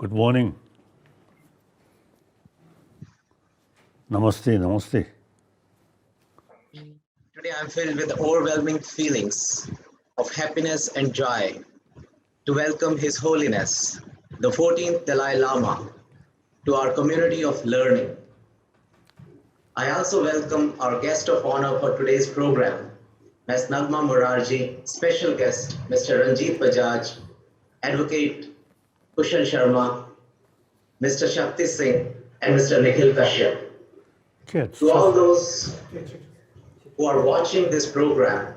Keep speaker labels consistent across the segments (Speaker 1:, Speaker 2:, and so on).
Speaker 1: Good morning. Namaste, namaste.
Speaker 2: Today I'm filled with overwhelming feelings of happiness and joy to welcome His Holiness, the 14th Dalai Lama, to our community of learning. I also welcome our guest of honor for today's program, Ms. Nagma Morarji, special guest, Mr. Ranjit Bajaj, Advocate Kushal Sharma, Mr. Shakti Singh, and Mr. Nikhil Kashyap. To all those who are watching this program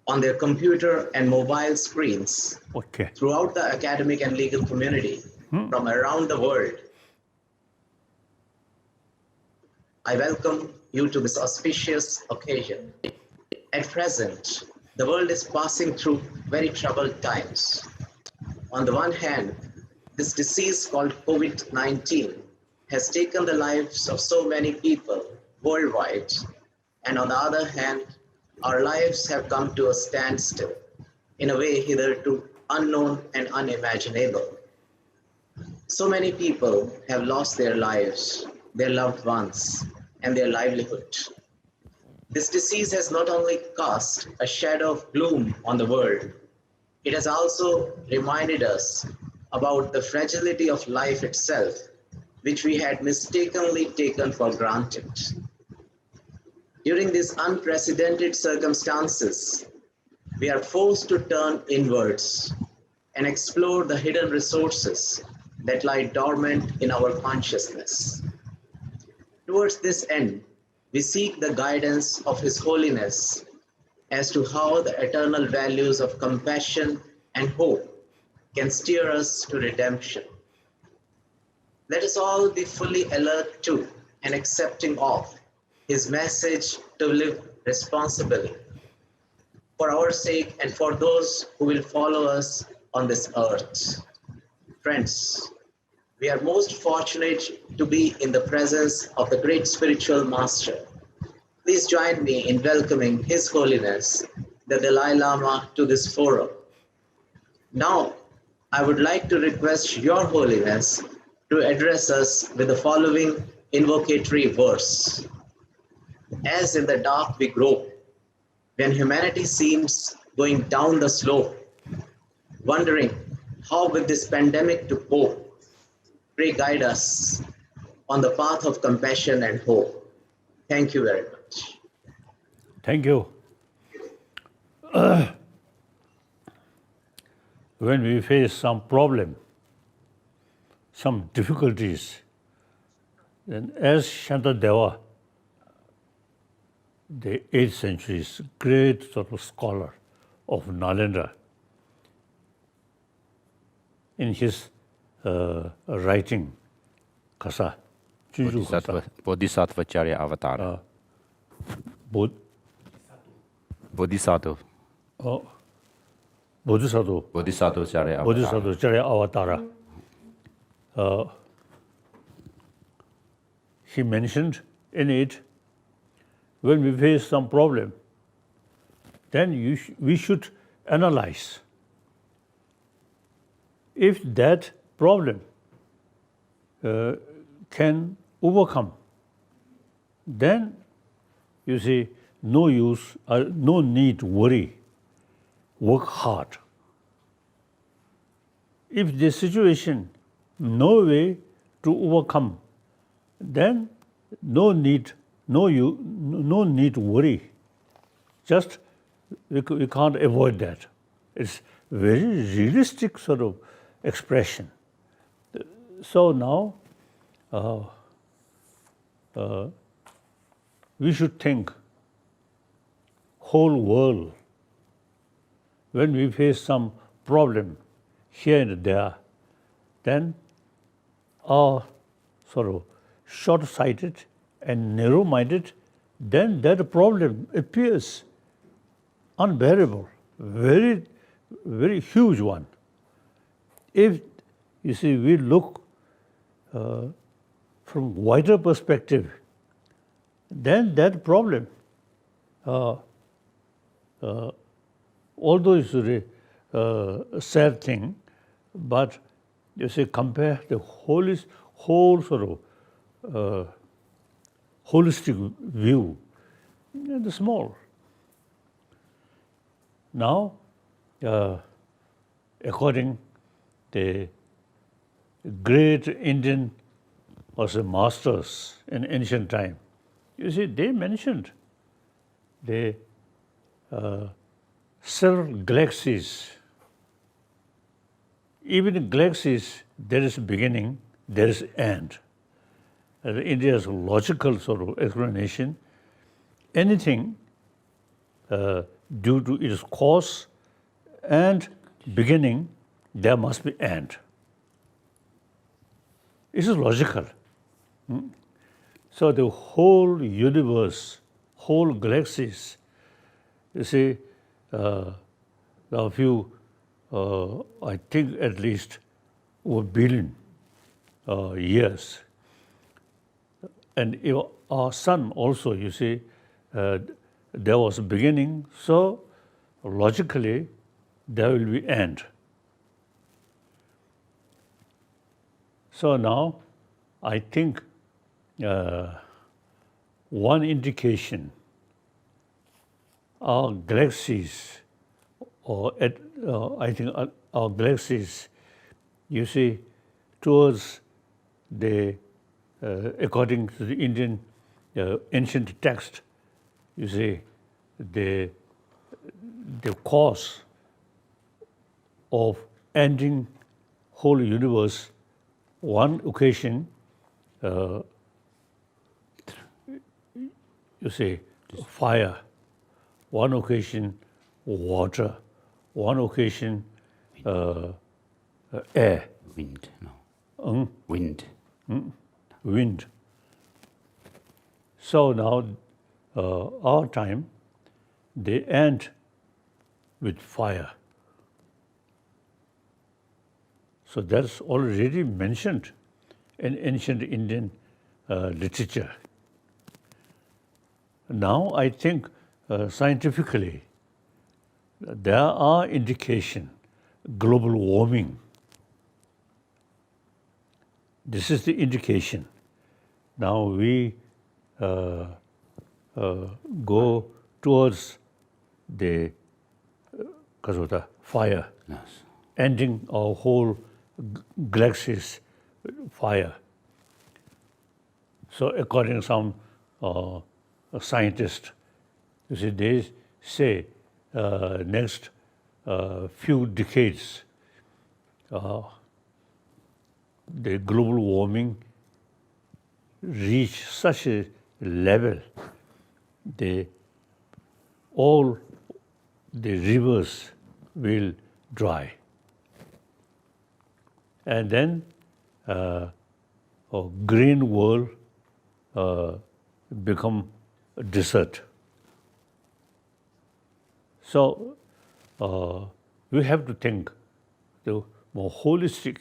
Speaker 2: on their computer and mobile screens throughout the academic and legal community from around the world, I welcome you to this auspicious occasion. At present, the world is passing through very troubled times. On the one hand, this disease called COVID-19 has taken the lives of so many people worldwide, and on the other hand, our lives have come to a standstill in a way hitherto unknown and unimaginable. So many people have lost their lives, their loved ones, and their livelihood. This disease has not only cast a shadow of gloom on the world, it has also reminded us about the fragility of life itself, which we had mistakenly taken for granted. During these unprecedented circumstances, we are forced to turn inwards and explore the hidden resources that lie dormant in our consciousness. Towards this end, we seek the guidance of His Holiness as to how the eternal values of compassion and hope can steer us to redemption. Let us all be fully alert to and accepting of His message to live responsibly for our sake and for those who will follow us on this earth. Friends, we are most fortunate to be in the presence of the great spiritual master. Please join me in welcoming His Holiness, the Dalai Lama, to this forum. Now, I would like to request Your Holiness to address us with the following invocatory verse. As in the dark we grope, when humanity seems going down the slope, wondering how with this pandemic to cope, pray guide us on the path of compassion and hope. Thank you very much.
Speaker 1: Thank you. When we face some problem, some difficulties, then as Shantadeva, the 8th century's great sort of scholar of Nalanda, in his writing, Kasa,
Speaker 3: Bodhisattva Charya Avatar. Bodhisattva.
Speaker 1: Bodhisattva Charya Avatara. He mentioned in it, when we face some problem, then we should analyze if that problem can overcome. Then you see, no use, no need to worry, work hard. If the situation no way to overcome, then no need to worry. Just we can't avoid that. It's very realistic sort of expression. So now we should think whole world. When we face some problem here and there, then are sort of short-sighted and narrow-minded, then that problem appears unbearable, very, very huge one. If, you see, we look from wider perspective, then that problem, although it's a sad thing, but you see, compare the whole sort of holistic view, the small. Now, according the great Indian also masters in ancient time, you see, they mentioned the several galaxies. Even in galaxies, there is beginning, there is end. India's logical sort of explanation, anything due to its cause and beginning, there must be end. This is logical. So the whole universe, whole galaxies, you see, a few, I think at least 1 billion years. And our sun also, you see, there was a beginning, so logically there will be end. So now I think one indication our galaxies, or I think our galaxies, you see, towards the, according to the Indian ancient text, you see, the cause of ending whole universe, one occasion, you see, fire, one occasion, water, one occasion, air.
Speaker 3: Wind, no. Wind.
Speaker 1: Wind. So now, our time, they end with fire. So that's already mentioned in ancient Indian literature. Now I think scientifically there are indications global warming. This is the indication. Now we go towards the fire,
Speaker 3: Yes.
Speaker 1: ending our whole galaxies with fire. So according to some scientists, you see, they say next few decades, the global warming reach such a level, all the rivers will dry. And then a green world become a desert. So we have to think the more holistic.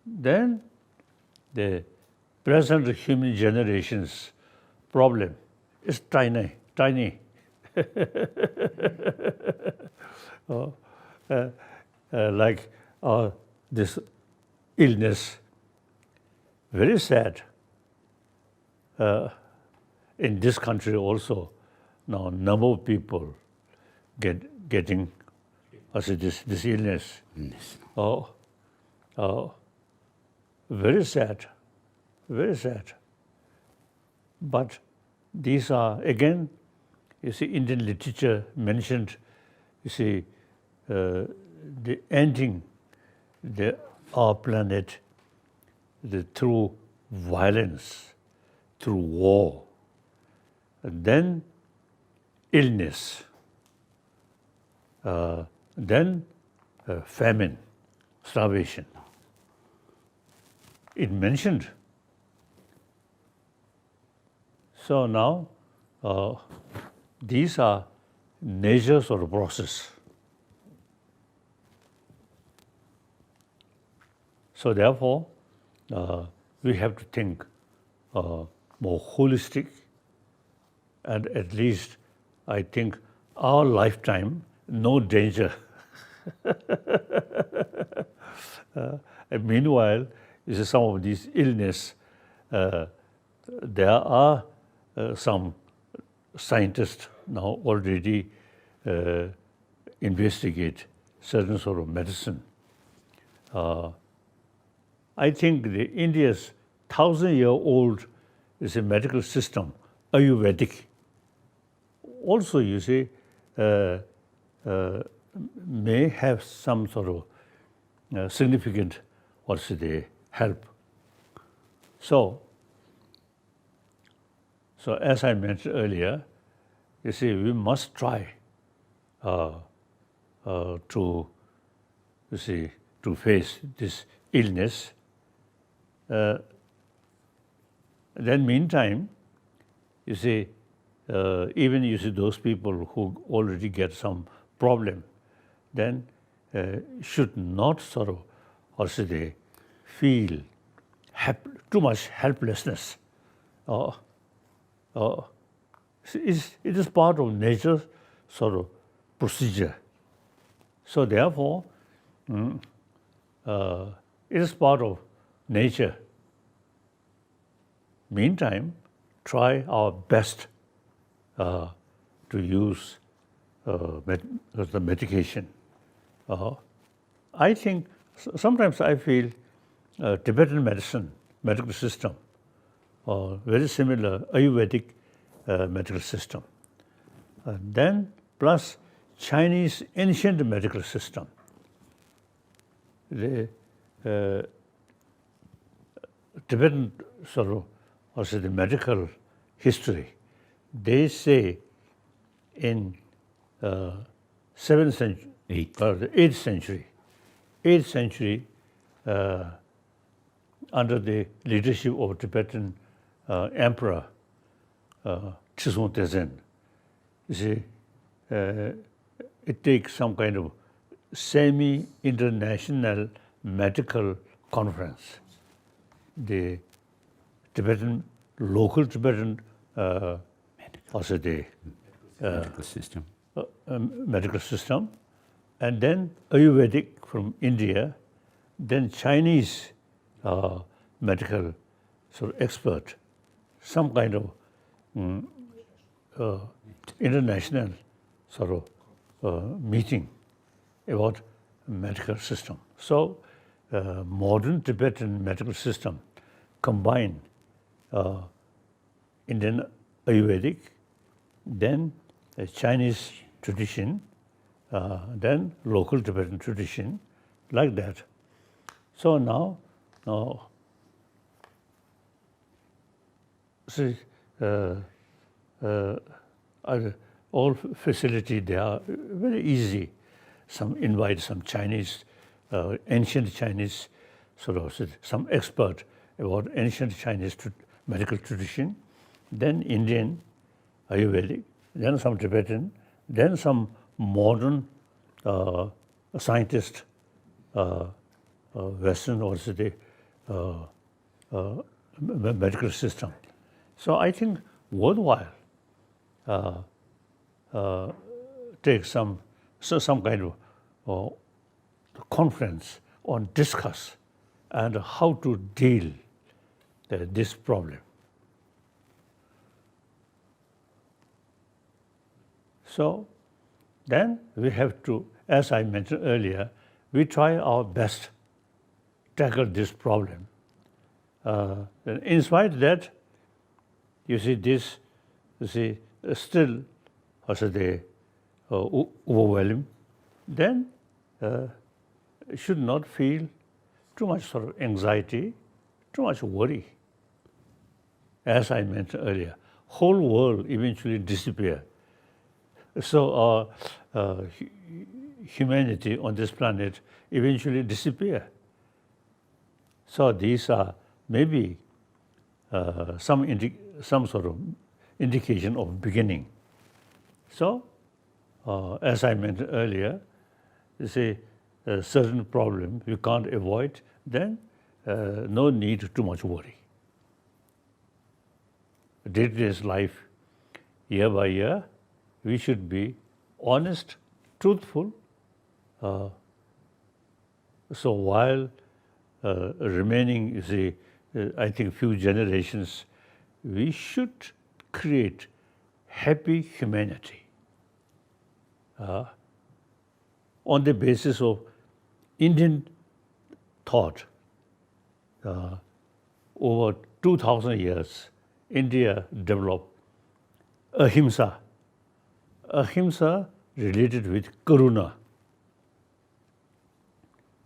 Speaker 1: Then the present human generation's problem is tiny. Like this illness, very sad. In this country also, now number of people getting this illness.
Speaker 3: Yes.
Speaker 1: Very sad, very sad. But these are, again, you see, Indian literature mentioned, you see, the ending our planet through violence, through war, and then illness, then famine, starvation. It mentioned. So now, these are natures of the process. So therefore, we have to think more holistic, and at least, I think, our lifetime, no danger. And meanwhile, you see some of these illness, there are some scientists now already investigate certain sort of medicine. I think India's 1,000-year-old is a medical system, Ayurvedic. Also, you see, may have some sort of significant, help. So as I mentioned earlier, you see, we must try to face this illness. Then meantime, you see, even those people who already get some problem, then should not feel too much helplessness. It is part of nature's procedure. So therefore, it is part of nature. Meantime, try our best to use the medication. I think sometimes I feel Tibetan medical system, very similar Ayurvedic medical system. Then plus Chinese ancient medical system. The Tibetan the medical history, they say in 7th century, the 8th century, under the leadership of Tibetan Emperor Chisung Tezen, you see, it takes some kind of semi-international medical conference. The local Tibetan
Speaker 3: medical system.
Speaker 1: Medical system, and then Ayurvedic from India, then Chinese medical expert, some kind of international meeting about medical system. So modern Tibetan medical system combine Indian Ayurvedic, then Chinese tradition, then local Tibetan tradition, like that. So now see, all facility, they are very easy. Invite some Chinese, ancient Chinese, some expert about ancient Chinese medical tradition, then Indian Ayurvedic, then some Tibetan, then some modern scientist, Western medical system. So I think worthwhile take some kind of conference on discuss and how to deal this problem. So then we have to, as I mentioned earlier, we try our best to tackle this problem. In spite of that, still overwhelming, then should not feel too much anxiety, too much worry. As I mentioned earlier, whole world eventually disappear. So humanity on this planet eventually disappear. So these are maybe some sort of indication of beginning. So as I mentioned earlier, a certain problem you can't avoid, then no need too much worry. Day-to-day life, year by year, we should be honest, truthful. So while remaining, I think few generations, we should create happy humanity on the basis of Indian thought. Over 2,000 years, India developed ahimsa. Ahimsa related with karuna.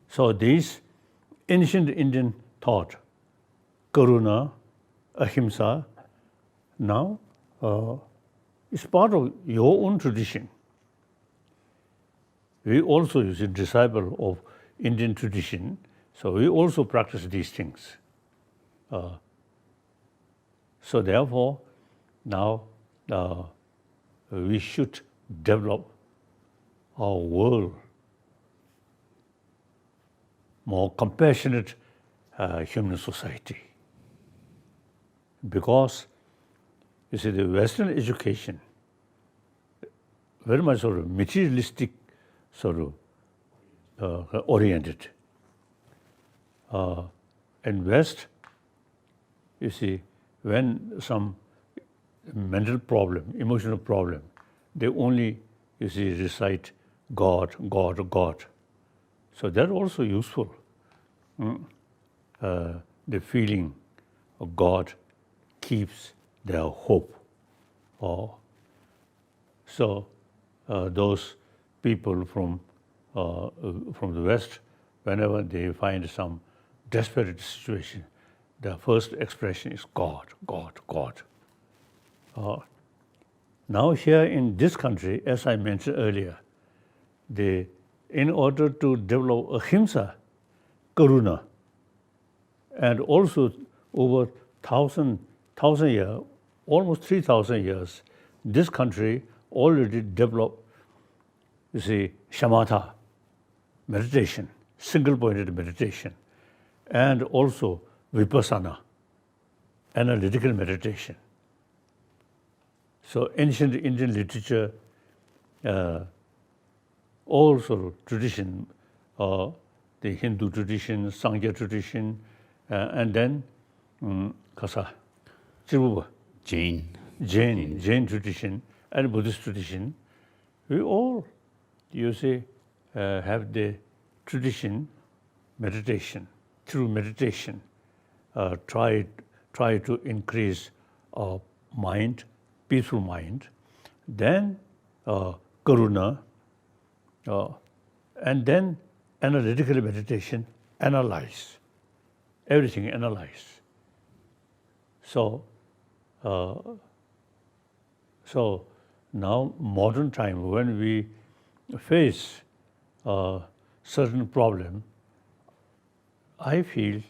Speaker 1: So this ancient Indian thought, karuna, ahimsa, now is part of your own tradition. We also is a disciple of Indian tradition, so we also practice these things. So therefore, now we should develop our world more compassionate human society. Because you see, the Western education very much sort of materialistic sort of oriented. In West, you see, when some mental problem, emotional problem, they only, you see, recite God, God, God. So that's also useful. The feeling of God keeps their hope. So those people from the West, whenever they find some desperate situation, their first expression is God, God, God. Now here in this country, as I mentioned earlier, in order to develop ahimsa, karuna, and also over 1,000 years, almost 3,000 years, this country already developed, you see, shamatha, meditation, single-pointed meditation, and also vipassana, analytical meditation. So ancient Indian literature, also tradition, the Hindu tradition, Sangha tradition, and then Jain tradition, and Buddhist tradition, we all, you see, have the tradition, meditation. Through meditation, try to increase our mind, peaceful mind, then karuna, and then analytical meditation, analyze, everything analyze. So now modern time, when we face certain problem, I feel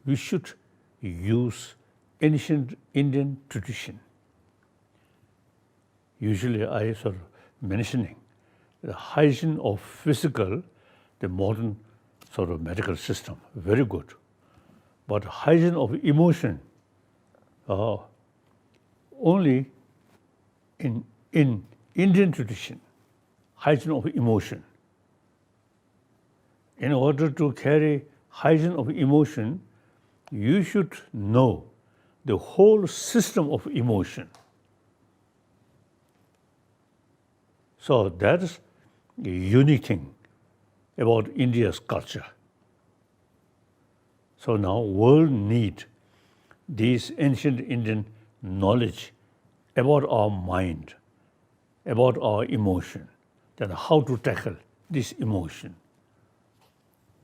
Speaker 1: we should use ancient Indian tradition. Usually I sort of mentioning the hygiene of physical, the modern sort of medical system, very good. But hygiene of emotion, only in Indian tradition, hygiene of emotion. In order to carry hygiene of emotion, you should know the whole system of emotion. So that is a unique thing about India's culture. So now world need these ancient Indian knowledge about our mind, about our emotion, then how to tackle this emotion.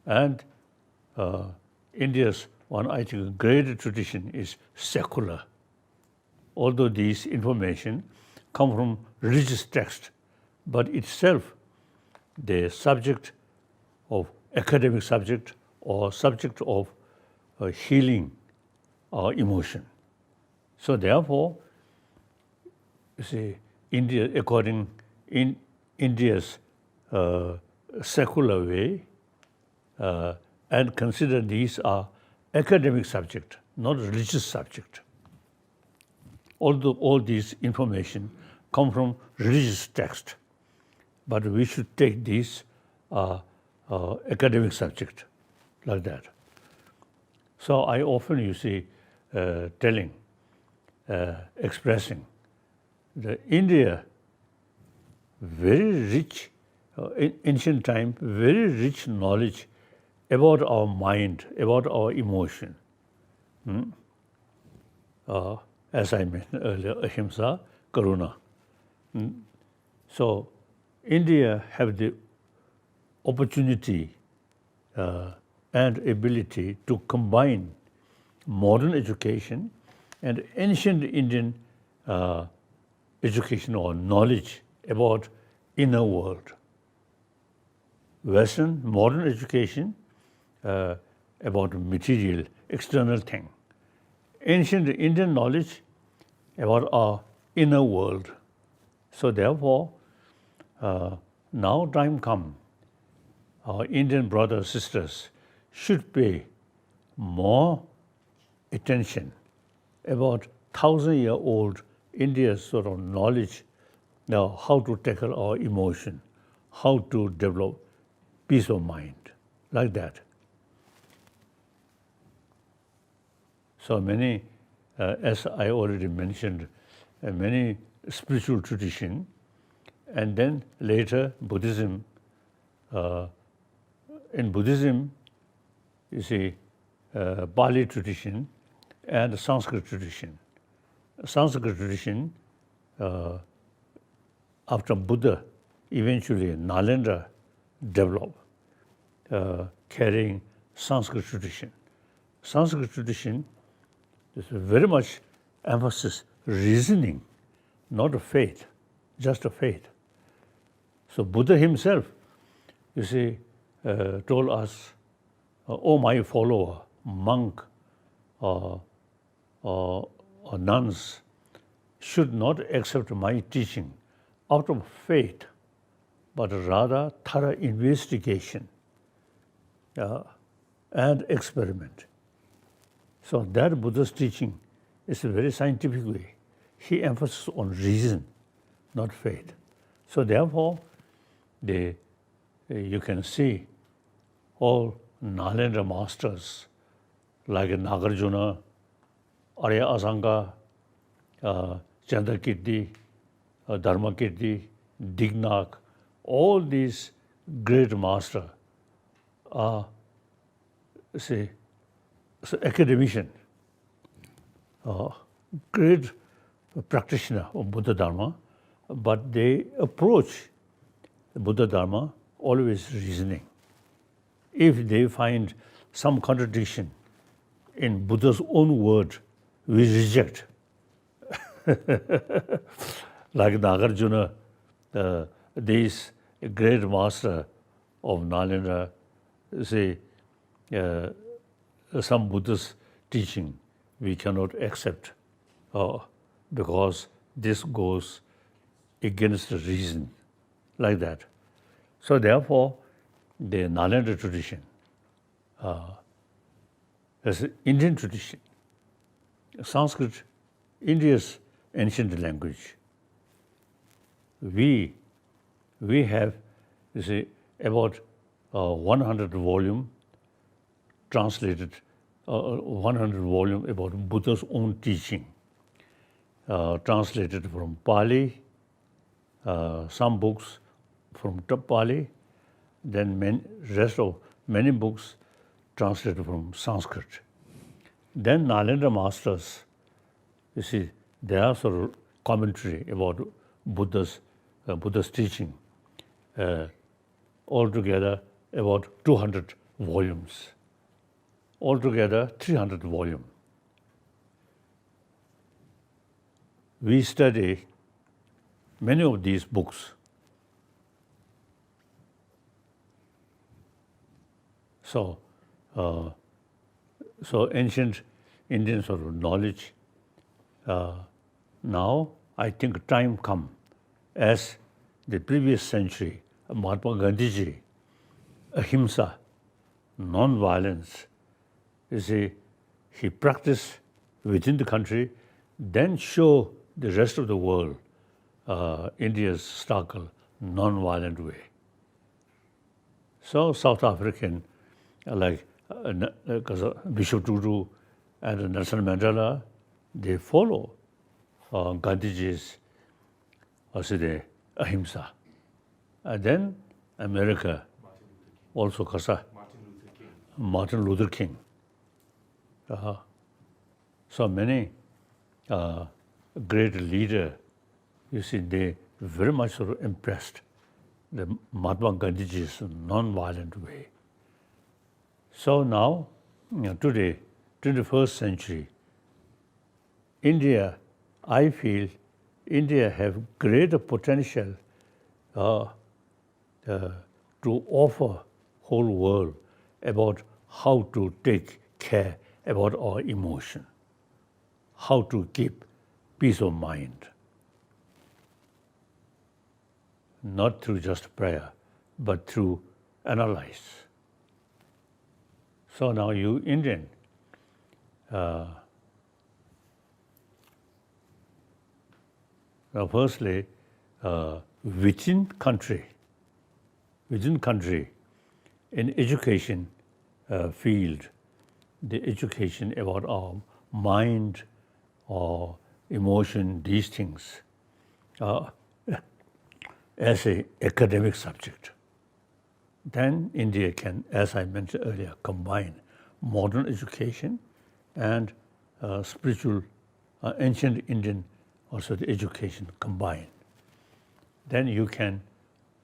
Speaker 1: And India's one, I think, great tradition is secular. Although these information come from religious text, but itself the subject of academic subject or subject of healing our emotion. So therefore, you see, India, according in India's secular way, and consider these are academic subject, not religious subject. Although all these information come from religious text, but we should take these academic subject. like that. So I often, you see, telling, expressing the India, very rich, in ancient time, very rich knowledge about our mind, about our emotion. As I mentioned earlier, ahimsa, karuna. So India have the opportunity and ability to combine modern education and ancient Indian education or knowledge about inner world. Western modern education about material, external thing. Ancient Indian knowledge about our inner world. So therefore, now time come, our Indian brothers, sisters should pay more attention about 1,000-year-old India's sort of knowledge, now how to tackle our emotion, how to develop peace of mind, like that. So many, as I already mentioned, many spiritual tradition, and then later Buddhism. In Buddhism, you see, Pali tradition and Sanskrit tradition. Sanskrit tradition, after Buddha, eventually Nalanda developed, carrying Sanskrit tradition. Sanskrit tradition is very much emphasis reasoning, not a faith, just a faith. So Buddha himself, you see, told us, "Oh, my follower, monk or nuns should not accept my teaching out of faith, but rather thorough investigation and experiment." So that Buddha's teaching is a very scientific way. He emphasizes on reason, not faith. So therefore, you can see all Nalanda masters like Nagarjuna, Arya Asanga, Chandrakirti, Dharmakirti, Dignac, all these great masters are, say, academician, great practitioner of Buddha Dharma, but they approach the Buddha Dharma always reasoning. If they find some contradiction in Buddha's own word, we reject. Like Nagarjuna, this great master of Nalanda, say, some Buddha's teaching we cannot accept because this goes against the reason, like that. So therefore, the Nalanda tradition, as Indian tradition, Sanskrit, India's ancient language, we have, you see, about 100 volume translated, 100 volume about Buddha's own teaching, translated from Pali, some books from Pali, then rest of many books translated from Sanskrit. Then Nalanda masters, you see, there are sort of commentary about Buddha's teaching, altogether about 200 volumes, altogether 300 volumes. We study many of these books. So ancient Indian sort of knowledge. Now I think time come, as the previous century, Mahatma Gandhiji, ahimsa, non-violence, you see, he practiced within the country, then show the rest of the world India's struggle, non-violent way. So South African, like because Bishop Tutu and Nelson Mandela, they follow Gandhiji's also the ahimsa. And then America, also kasa Martin Luther King. So many great leader, you see, they very much sort of impressed the Mahatma Gandhiji's non-violent way. So now, today, 21st century, India, I feel India have greater potential to offer whole world about how to take care about our emotion, how to keep peace of mind, not through just prayer, but through analyze. So now you Indian, now firstly, within country, in education field, the education about our mind or emotion, these things, as a academic subject. Then India can, as I mentioned earlier, combine modern education and spiritual, ancient Indian, also the education combined. Then you can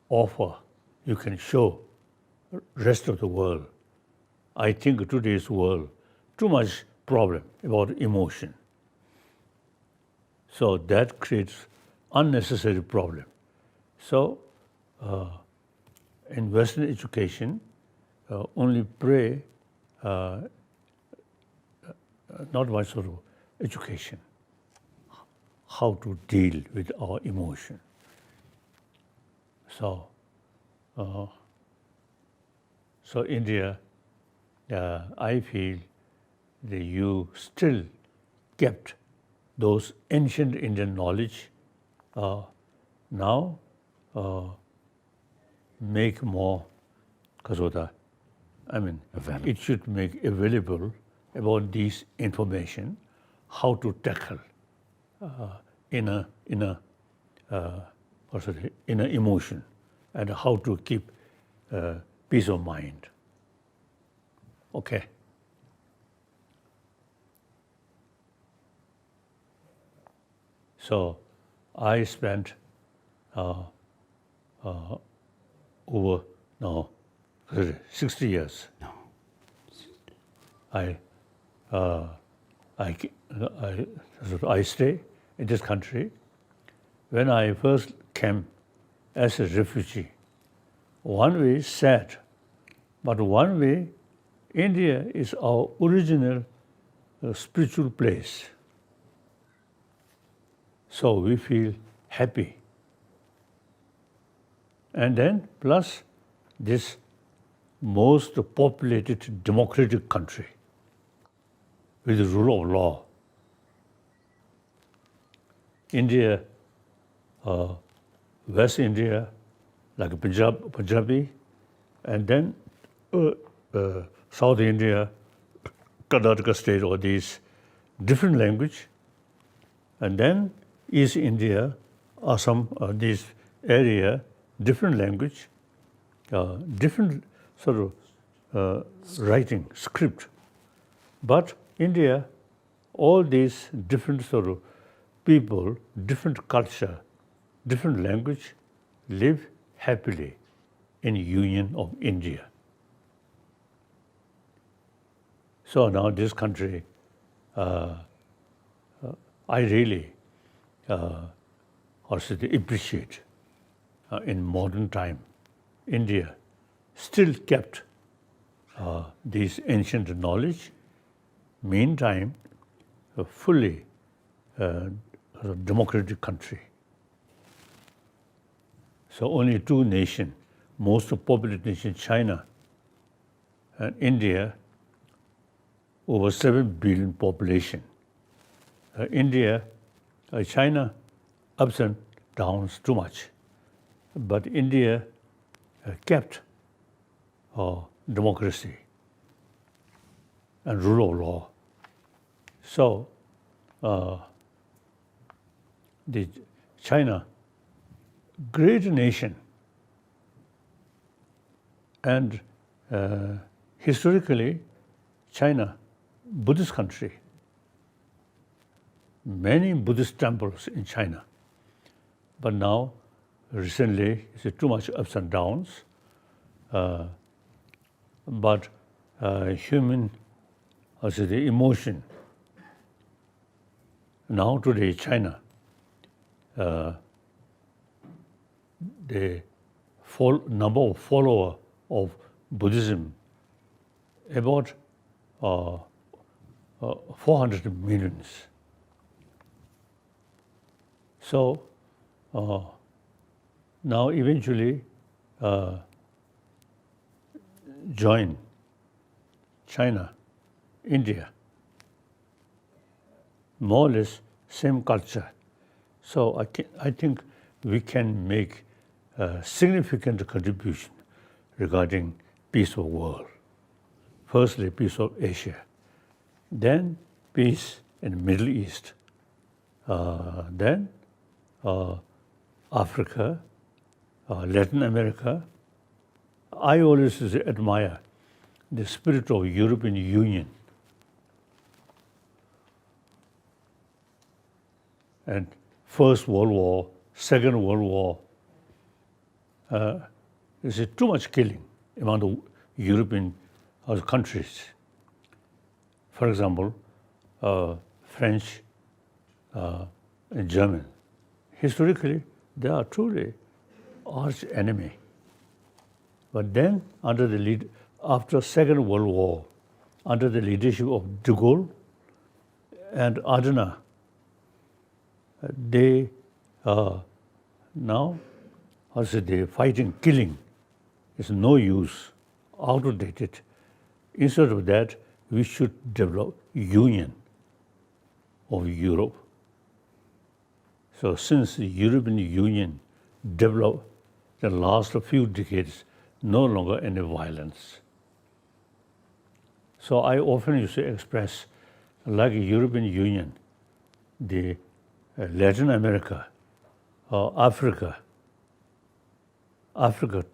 Speaker 1: offer, you can show rest of the world. I think today's world, too much problem about emotion. So that creates unnecessary problem. So in Western education, only pray, not much sort of education, how to deal with our emotion. So, so India, I feel that you still kept those ancient Indian knowledge, now make more, it should make available about this information, how to tackle inner emotion, and how to keep peace of mind. Okay. So I spent over now 60 years.
Speaker 3: No.
Speaker 1: I stay in this country. When I first came as a refugee, one way sad, but one way India is our original spiritual place. So we feel happy. And then plus this most populated democratic country with the rule of law. India, West India, like Punjabi, and then South India, Karnataka state, or these different language, and then East India, Assam, this area, different language, different sort of writing, script. But India, all these different sort of people, different culture, different language, live happily in union of India. So now this country, I really also appreciate in modern time, India still kept this ancient knowledge, meantime a fully democratic country. So only two nations, most populous nation, China and India, over 7 billion population. India, China, ups and downs too much. But India kept democracy. and rule of law. So, the China, great nation, and historically, China, Buddhist country, many Buddhist temples in China. But now, recently, it's too much ups and downs. But human, also the emotion. Now today, China, the number of followers of Buddhism, about 400 millions. So now eventually join China, India, more or less same culture. So I think we can make a significant contribution regarding peace of the world. Firstly, peace of Asia, then peace in the Middle East, then Africa, Latin America. I always admire the spirit of European Union. And First World War, Second World War, there's too much killing among the European countries. For example, French and German. Historically, they are truly arch enemy. But then, after Second World War, under the leadership of de Gaulle and Adenauer, they now, also the fighting, killing is no use, outdated. Instead of that, we should develop union of Europe. So since the European Union developed the last few decades, no longer any violence. So I often used to express, like European Union, the Latin America, Africa,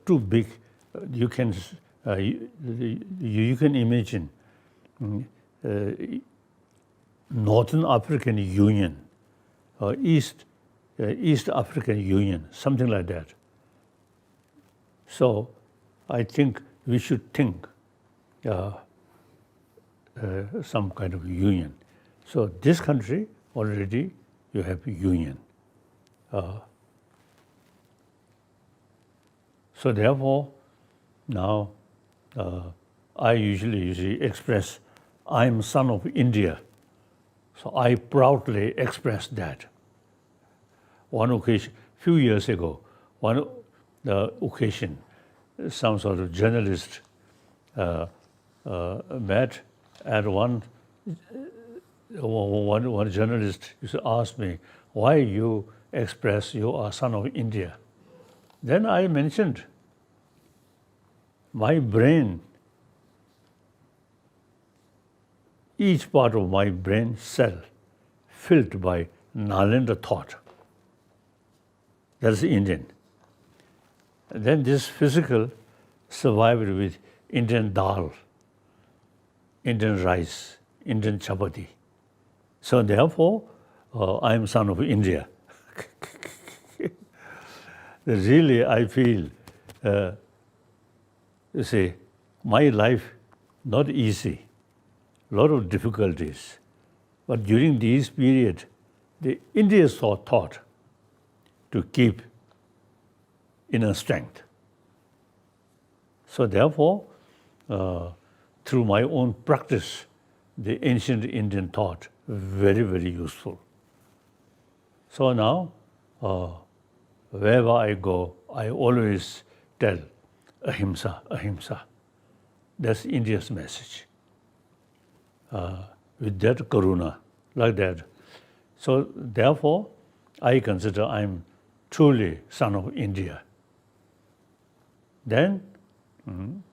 Speaker 1: too big. You can imagine Northern African Union, East African Union, something like that. So I think we should think some kind of union. So this country already you have union. So therefore, now I usually express, I'm son of India. So I proudly express that. One occasion, few years ago, one occasion, some sort of journalist met, and one journalist used to ask me, why you express you are son of India? Then I mentioned my brain, each part of my brain cell filled by Nalanda thought. That's Indian. And then this physical survived with Indian dal, Indian rice, Indian chapati. So therefore, I am son of India. Really, I feel, my life not easy, lot of difficulties. But during this period, the Indians thought to keep inner strength. So therefore, through my own practice, the ancient Indian thought very, very useful. So now, wherever I go, I always tell ahimsa, ahimsa. That's India's message. With that karuna, like that. So therefore, I consider I'm truly son of India. Then, in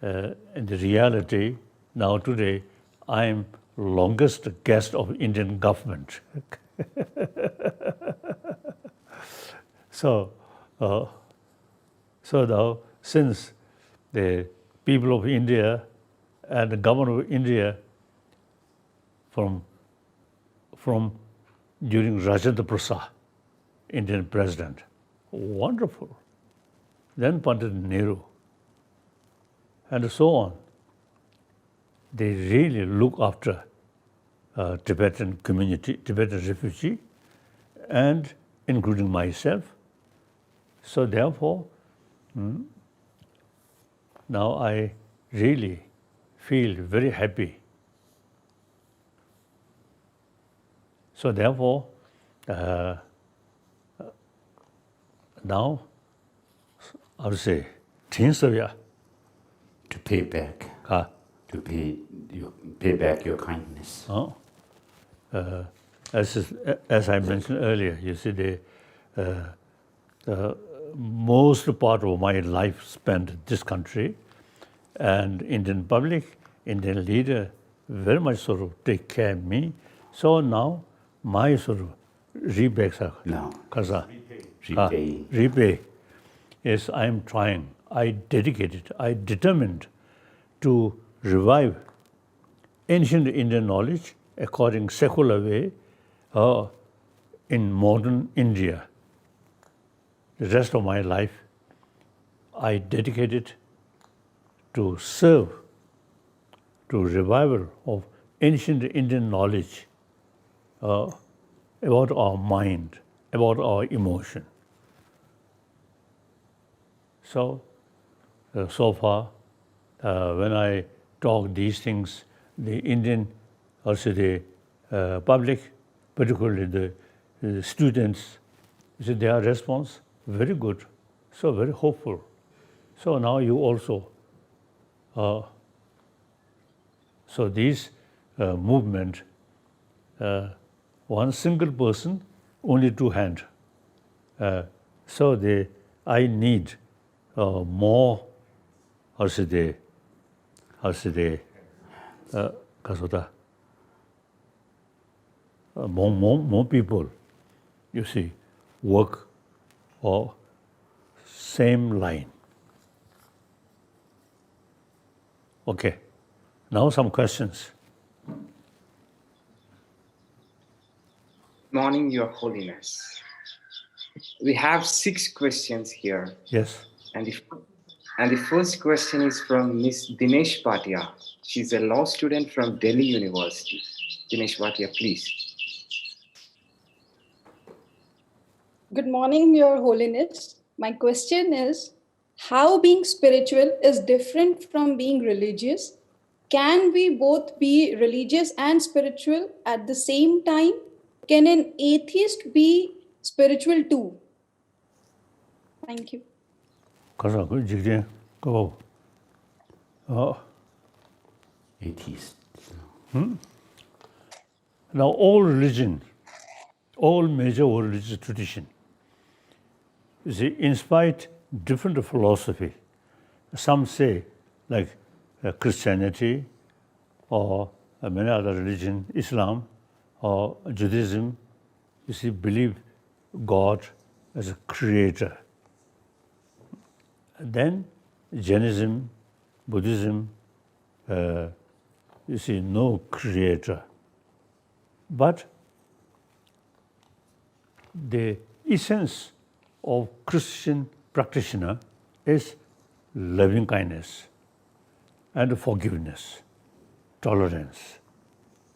Speaker 1: the reality, now today, I am longest guest of Indian government. So now, since the people of India and the government of India from during Rajendra Prasad, Indian president, wonderful. Then Pandit Nehru, and so on. They really look after Tibetan community, Tibetan refugee, and including myself. So therefore, now I really feel very happy. So therefore, now I would say, to
Speaker 3: pay back. To pay back your kindness.
Speaker 1: As I mentioned earlier, you see, the most part of my life spent in this country, and Indian public, Indian leader, very much sort of take care of me. So now my sort of repay. Yes, I am trying. I dedicated. I determined to revive ancient Indian knowledge according secular way in modern India. The rest of my life, I dedicated to serve to revival of ancient Indian knowledge about our mind, about our emotion. So far, when I talk these things, the Indian, also the public, particularly the students, their response very good, so very hopeful. So now you also, so this movement, one single person, only two hands. So I need more, more people, you see, work or same line. Okay, now some questions.
Speaker 4: Morning, Your Holiness. We have 6 questions here.
Speaker 1: Yes.
Speaker 4: And the first question is from Miss Dinesh Bhatia. She's a law student from Delhi University. Dinesh Bhatia, please.
Speaker 5: Good morning, Your Holiness. My question is, how being spiritual is different from being religious? Can we both be religious and spiritual at the same time? Can an atheist be spiritual too? Thank you.
Speaker 3: Atheist.
Speaker 1: Now all religion, all major religious tradition, you see, inspire different philosophy. Some say, like Christianity or many other religion, Islam or Judaism, you see, believe God as a creator. Then Jainism, Buddhism, you see, no creator. But the essence of Christian practitioner is loving kindness and forgiveness, tolerance,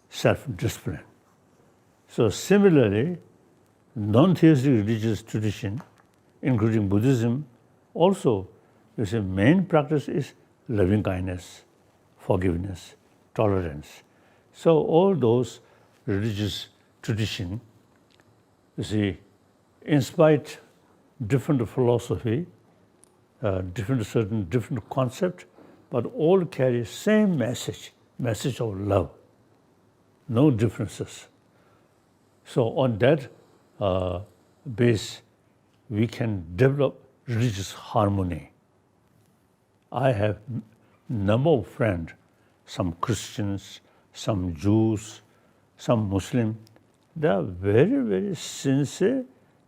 Speaker 1: self-discipline. So similarly, non-theistic religious tradition, including Buddhism, also, you see, main practice is loving kindness, forgiveness, tolerance. So all those religious tradition, you see, inspire different philosophy, different concept, but all carry same message of love, no differences. So on that base, we can develop religious harmony. I have number of friends, some Christians, some Jews, some Muslim, they are very, very sincere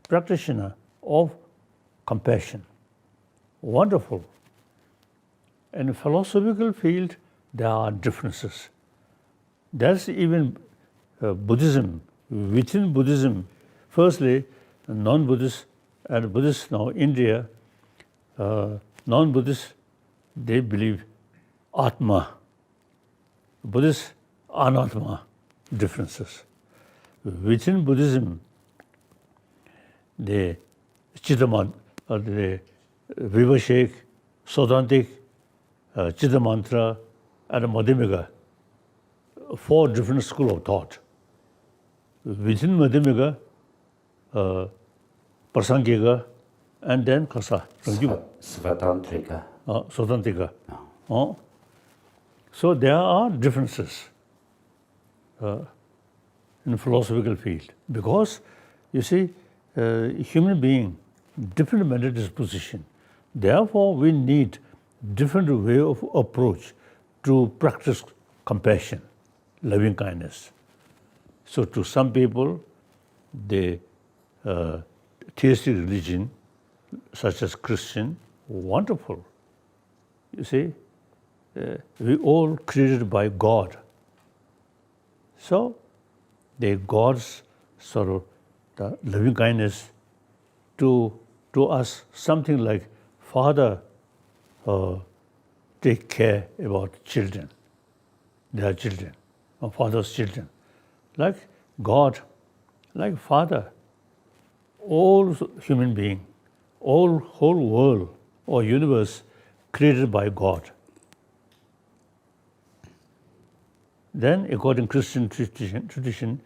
Speaker 1: practitioner of compassion. Wonderful. In the philosophical field, there are differences. That's even Buddhism. Within Buddhism, firstly, non-Buddhists and Buddhists now, India, non-Buddhists, they believe Atma. Buddhists, Anatma, differences. Within Buddhism, the Chidaman, the Vivashek, Sodantik, Chidamantra, and Madhyamika, 4 different schools of thought. Within Madhyamika, Prasangika, and then Kasa,
Speaker 3: Svatantrika.
Speaker 1: Sodantika. So there are differences in the philosophical field because, you see, human being, different mental disposition. Therefore, we need different way of approach to practice compassion, loving kindness. So to some people, the theistic religion, such as Christian, wonderful. You see, we all created by God. So the God's sort of the loving kindness to us, something like father take care about children, their children, or father's children. Like God, like Father, all human being, all whole world or universe created by God. Then, according to Christian tradition,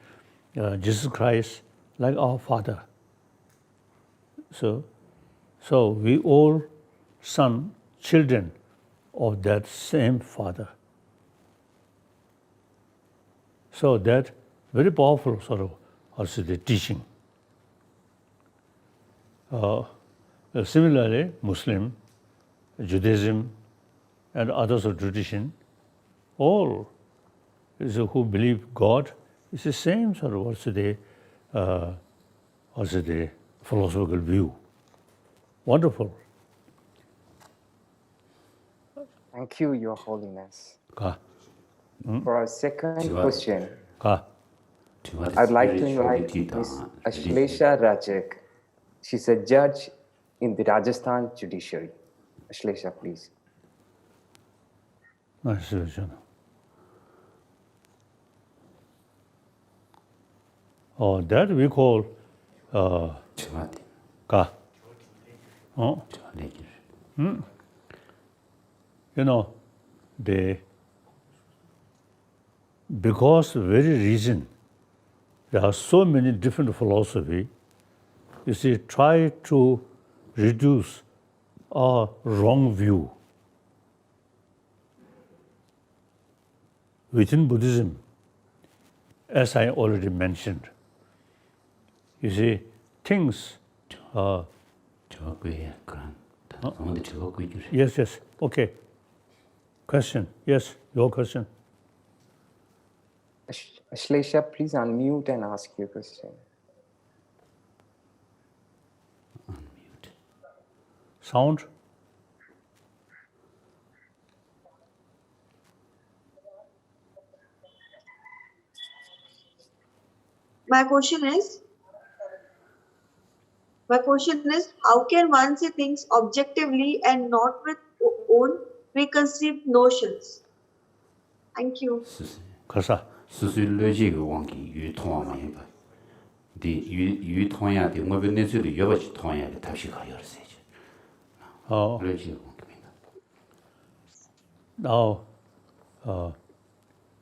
Speaker 1: Jesus Christ, like our Father. So we all children of that same Father. So that very powerful sort of also the teaching. Similarly, Muslim, Judaism, and others of tradition, all who believe God, is the same sort of also the philosophical view. Wonderful.
Speaker 4: Thank you, Your Holiness.
Speaker 1: Ka.
Speaker 4: For our second question,
Speaker 1: Ka.
Speaker 4: I'd like to invite Ms. Ashlesha Rajek. She's a judge in the Rajasthan judiciary. Ashlesha, please.
Speaker 1: Nice to meet you. Oh, that we call Ka. Oh. You know, because the very reason there are so many different philosophy, you see, try to reduce a wrong view. Within Buddhism, as I already mentioned, you see, things yes, okay. Question, yes, your question.
Speaker 4: Ashlesha, please unmute and ask your question.
Speaker 3: Unmute.
Speaker 1: Sound?
Speaker 6: My question is, how can one see things objectively and not with own preconceived notions? Thank you.
Speaker 1: Kasa.
Speaker 3: 수술로지가 원기 유통하면 해봐. 디 유통해야 돼. 뭐 변내수도 여버지 통해야 돼. 다시 가열세죠. 로지가 원기입니다.
Speaker 1: Now,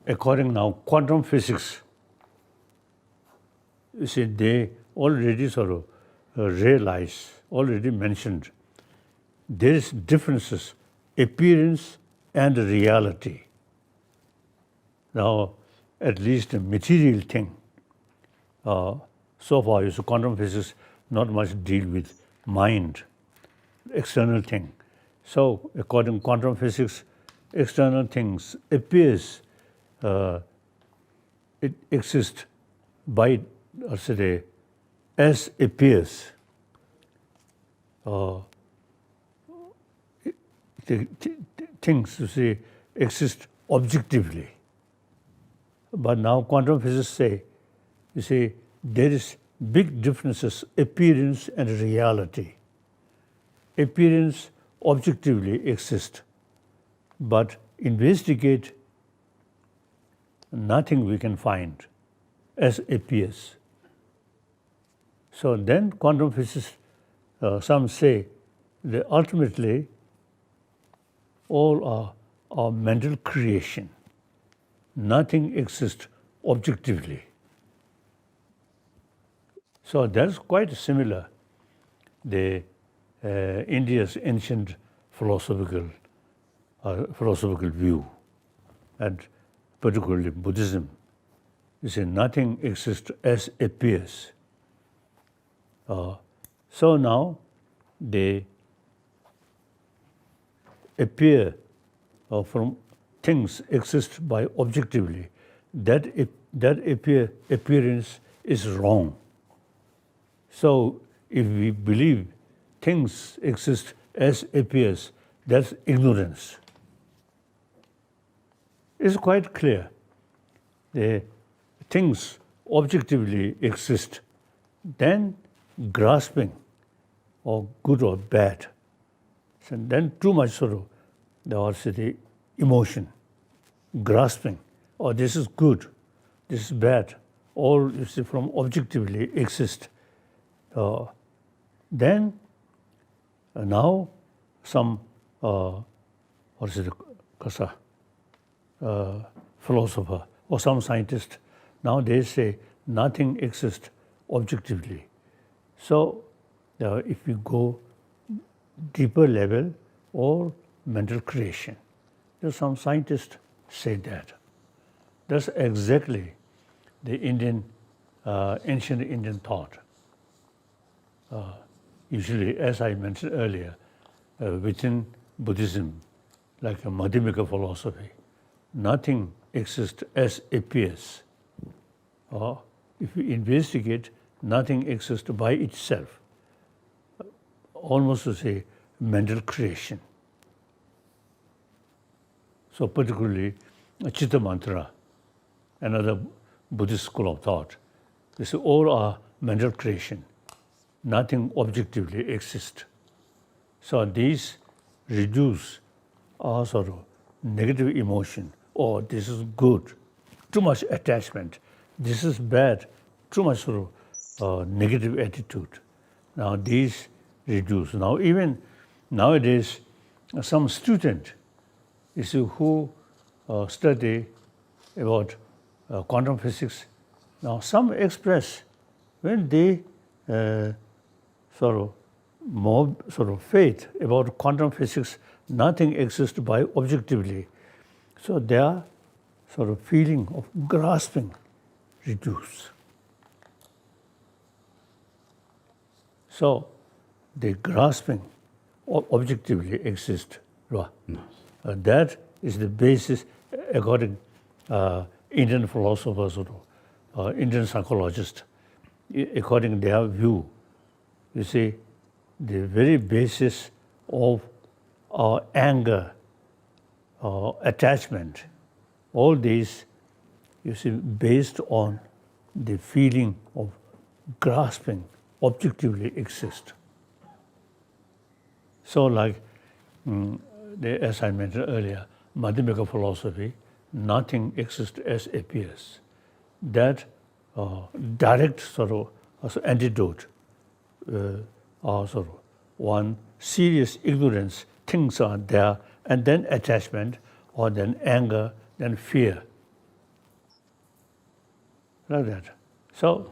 Speaker 1: according now quantum physics, you see, they already sort of realize, already mentioned, there is differences, appearance and reality. Now, at least a material thing, so far, so quantum physics not much deal with mind, external thing. So, according to quantum physics, external things appears it exists by, as appears. Things, exist objectively. But now quantum physicists say, there is big differences, appearance and reality. Appearance objectively exists, but investigate, nothing we can find as appears. So then quantum physicists, some say that ultimately all are mental creation. Nothing exists objectively. So that's quite similar. India's ancient philosophical view, and particularly Buddhism, nothing exists as appears. So now they appear from things exist by objectively. That appearance is wrong. So if we believe things exist as appears, that's ignorance. It's quite clear. The things objectively exist, then grasping, or good or bad, so then too much the emotion, grasping, oh, this is good, this is bad, all from objectively exist. Then now some philosopher or some scientist, now they say nothing exists objectively. So if you go deeper level, or mental creation, there's some scientists say that. That's exactly the ancient Indian thought. Usually, as I mentioned earlier, within Buddhism, like a Madhyamika philosophy, nothing exists as appears. Or if you investigate, nothing exists by itself. Almost to say mental creation. So particularly Chitta Mantra, another Buddhist school of thought, they say all are mental creation. Nothing objectively exists. So these reduce our negative emotion. Oh, this is good, too much attachment. This is bad, too much negative attitude. Now these reduce. Now even nowadays, some student who study about quantum physics. Now some express when they more faith about quantum physics, nothing exists by objectively. So their feeling of grasping reduce. So the grasping objectively exists. That is the basis, according Indian philosophers or Indian psychologists, according to their view. You see, the very basis of our anger, attachment, all these, you see, based on the feeling of grasping objectively exist. So like, as I mentioned earlier, Madhyamika philosophy, nothing exists as appears. That direct antidote, one serious ignorance, things are there, and then attachment, or then anger, then fear. Like that. So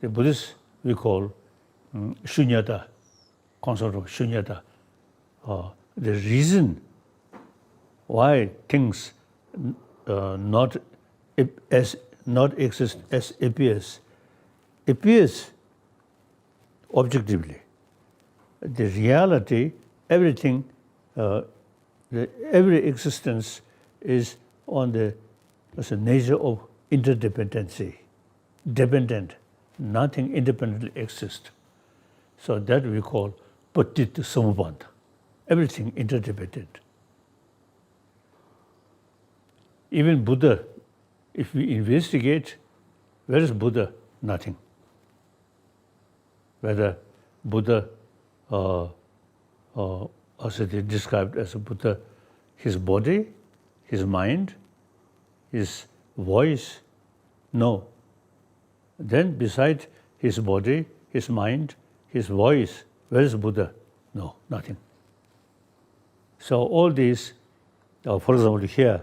Speaker 1: the Buddhists we call shunyata, concept of shunyata. The reason why things not exist as appears objectively. The reality, everything, every existence is on the nature of interdependency. Dependent, nothing independently exists. So that we call patit samubandha. Everything interdependent. Even Buddha, if we investigate, where is Buddha? Nothing. Whether Buddha, also described as a Buddha, his body, his mind, his voice, no. Then beside his body, his mind, his voice, where is Buddha? No, nothing. So all these, for example, here,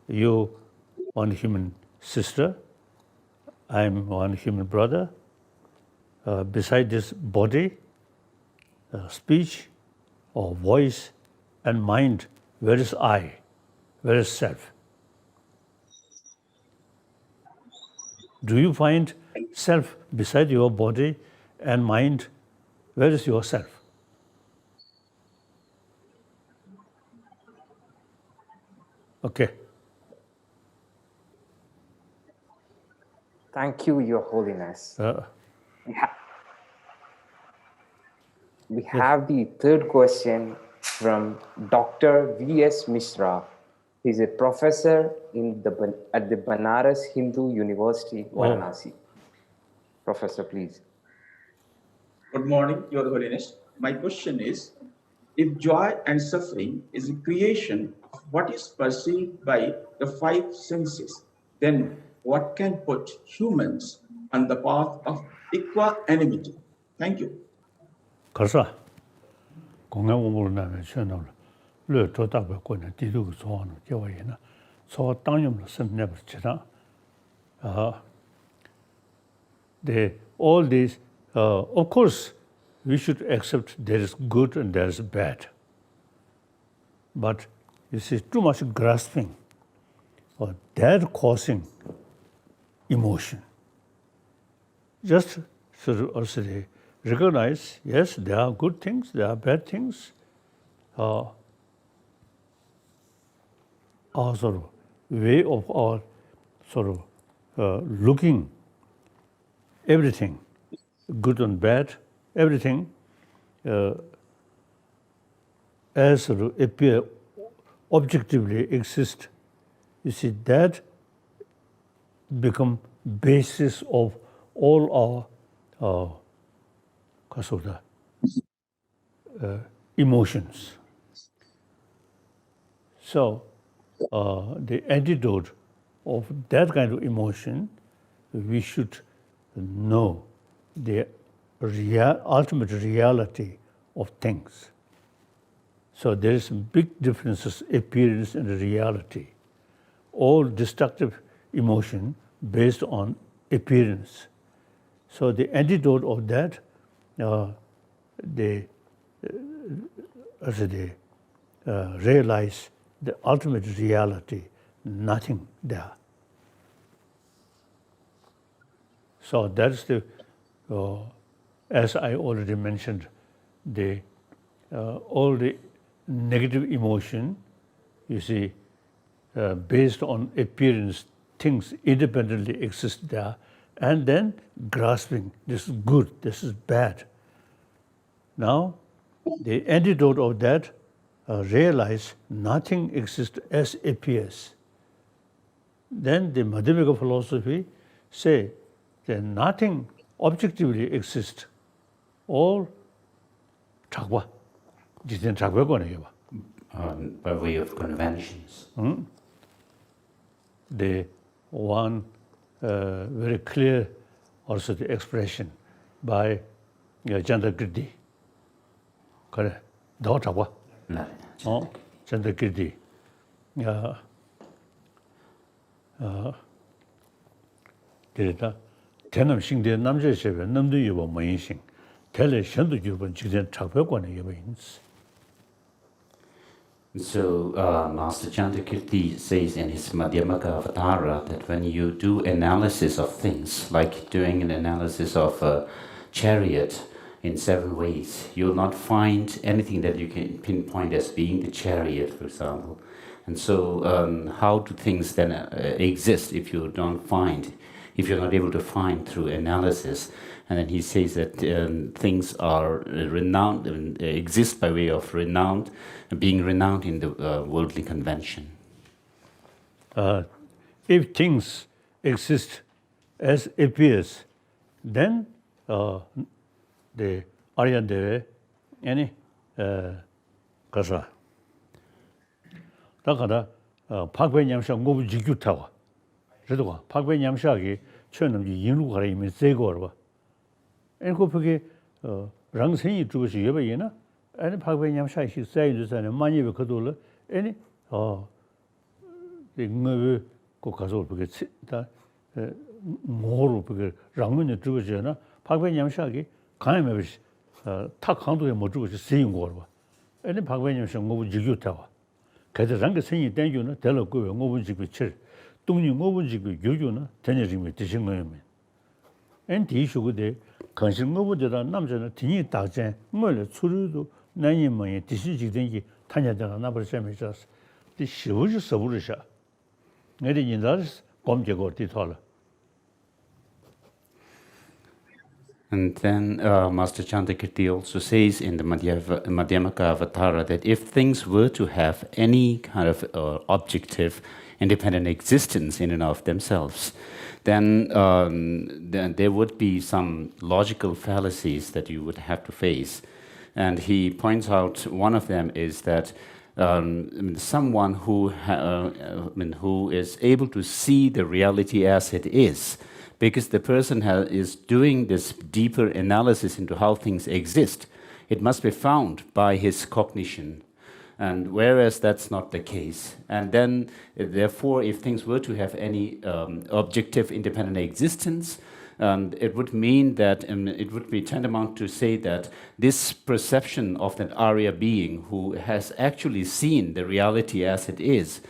Speaker 1: you one human sister, I'm one human brother. Beside this body, speech or voice and mind, where is I? Where is self? Do you find self beside your body and mind? Where is your self? Okay.
Speaker 4: Thank you, Your Holiness. We have the third question from Dr. V.S. Mishra. He's a professor at the Banaras Hindu University, Varanasi. Professor, please.
Speaker 7: Good morning, Your Holiness. My question is, if joy and suffering is a creation of what is perceived by the five senses, then what can put humans on the path of equanimity? Thank you.
Speaker 1: 그래서 공양공부를 나면 전화를 르 조다고 거는 뒤도 소원을 겨워이나 소 땅염을 선내버 지나 all these of course we should accept there is good and there is bad, but you see too much grasping or that causing emotion. Just sort of also recognize, yes, there are good things, there are bad things. Our sort of way of our sort of looking everything, good and bad, everything as sort of appear objectively exist. You see, that become basis of all our emotions. So the antidote of that kind of emotion, we should know the ultimate reality of things. So there is big differences, appearance and reality. All destructive emotion based on appearance. So the antidote of that, they realize the ultimate reality, nothing there. So that's the, as I already mentioned, all the negative emotion, you see, based on appearance, things independently exist there, and then grasping, this is good, this is bad. Now, the antidote of that, realize nothing exists as appears. Then the Madhyamika philosophy say that nothing objectively exists. All chakwa, jiten chakwa ko nahi ba.
Speaker 3: By way of conventions.
Speaker 1: The one very clear also the expression by Chandrakirti. Correct. Dao chakwa. Chandrakirti. Direta. Tenam shingde namje shebe namdu yuwa mayin shing. Tele shandu yuwa jikden chakwa ko nahi ba yins.
Speaker 3: So, Master Chandrakirti says in his Madhyamaka Avatara that when you do analysis of things, like doing an analysis of a chariot in 7 ways, you'll not find anything that you can pinpoint as being the chariot, for example. And so how do things then exist if you're not able to find through analysis? And then he says that things are renowned, exist by way of being renowned in the worldly convention.
Speaker 1: If things exist as appears, then the Arya Deve, any kasa. 다가다 박배 냠샤 고부 지규타와. 그래도 박배 냠샤기 처음에 인루 가라 이미 제거로 봐. 에고 그게 랑생이 주고시 여배이나 아니 박배 냠샤시 사이즈는 많이 그돌 아니 이거 그 가서 그게 다 뭐로 그게 랑문에 주고지나 박배 냠샤기 가면 타 강도에 못 주고시 세인 거로 봐. 아니 박배 냠샤 고부 지규타와. 그래서 생이 땡겨는 될고 오분지고 칠 동니 오분지고 요요는 되냐지면 드신 거예요. 엔디슈고데 관심 오분보다 남자는 뒤니 다제 뭘 추르도 나님의 디시지든지 타냐잖아 나버셔면서 디 쉬우지 서부르샤 내리 인자스 검제고 뒤털어.
Speaker 3: And then Master Chandakirti also says in the Madhyamaka Avatara that if things were to have any kind of objective, independent existence in and of themselves, then there would be some logical fallacies that you would have to face. And he points out one of them is that someone who is able to see the reality as it is, because the person is doing this deeper analysis into how things exist, it must be found by his cognition. And whereas that's not the case. And then, therefore, if things were to have any objective independent existence, it would mean that it would be tantamount to say that this perception of that Arya being who has actually seen the reality as it is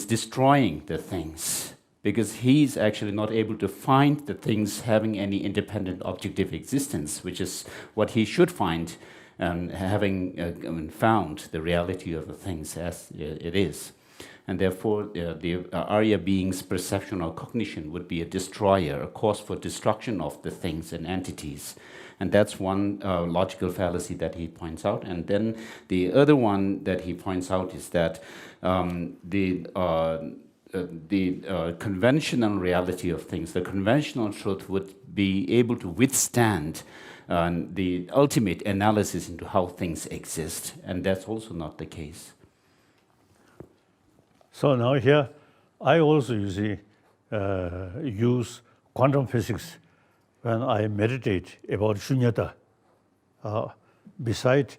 Speaker 3: destroying the things. Because he's actually not able to find the things having any independent objective existence, which is what he should find, having found the reality of the things as it is. And therefore, the Arya being's perception or cognition would be a destroyer, a cause for destruction of the things and entities. And that's one logical fallacy that he points out. And then the other one that he points out is that the conventional reality of things, the conventional truth would be able to withstand the ultimate analysis into how things exist. And that's also not the case.
Speaker 1: So now here, I also use quantum physics when I meditate about shunyata. Beside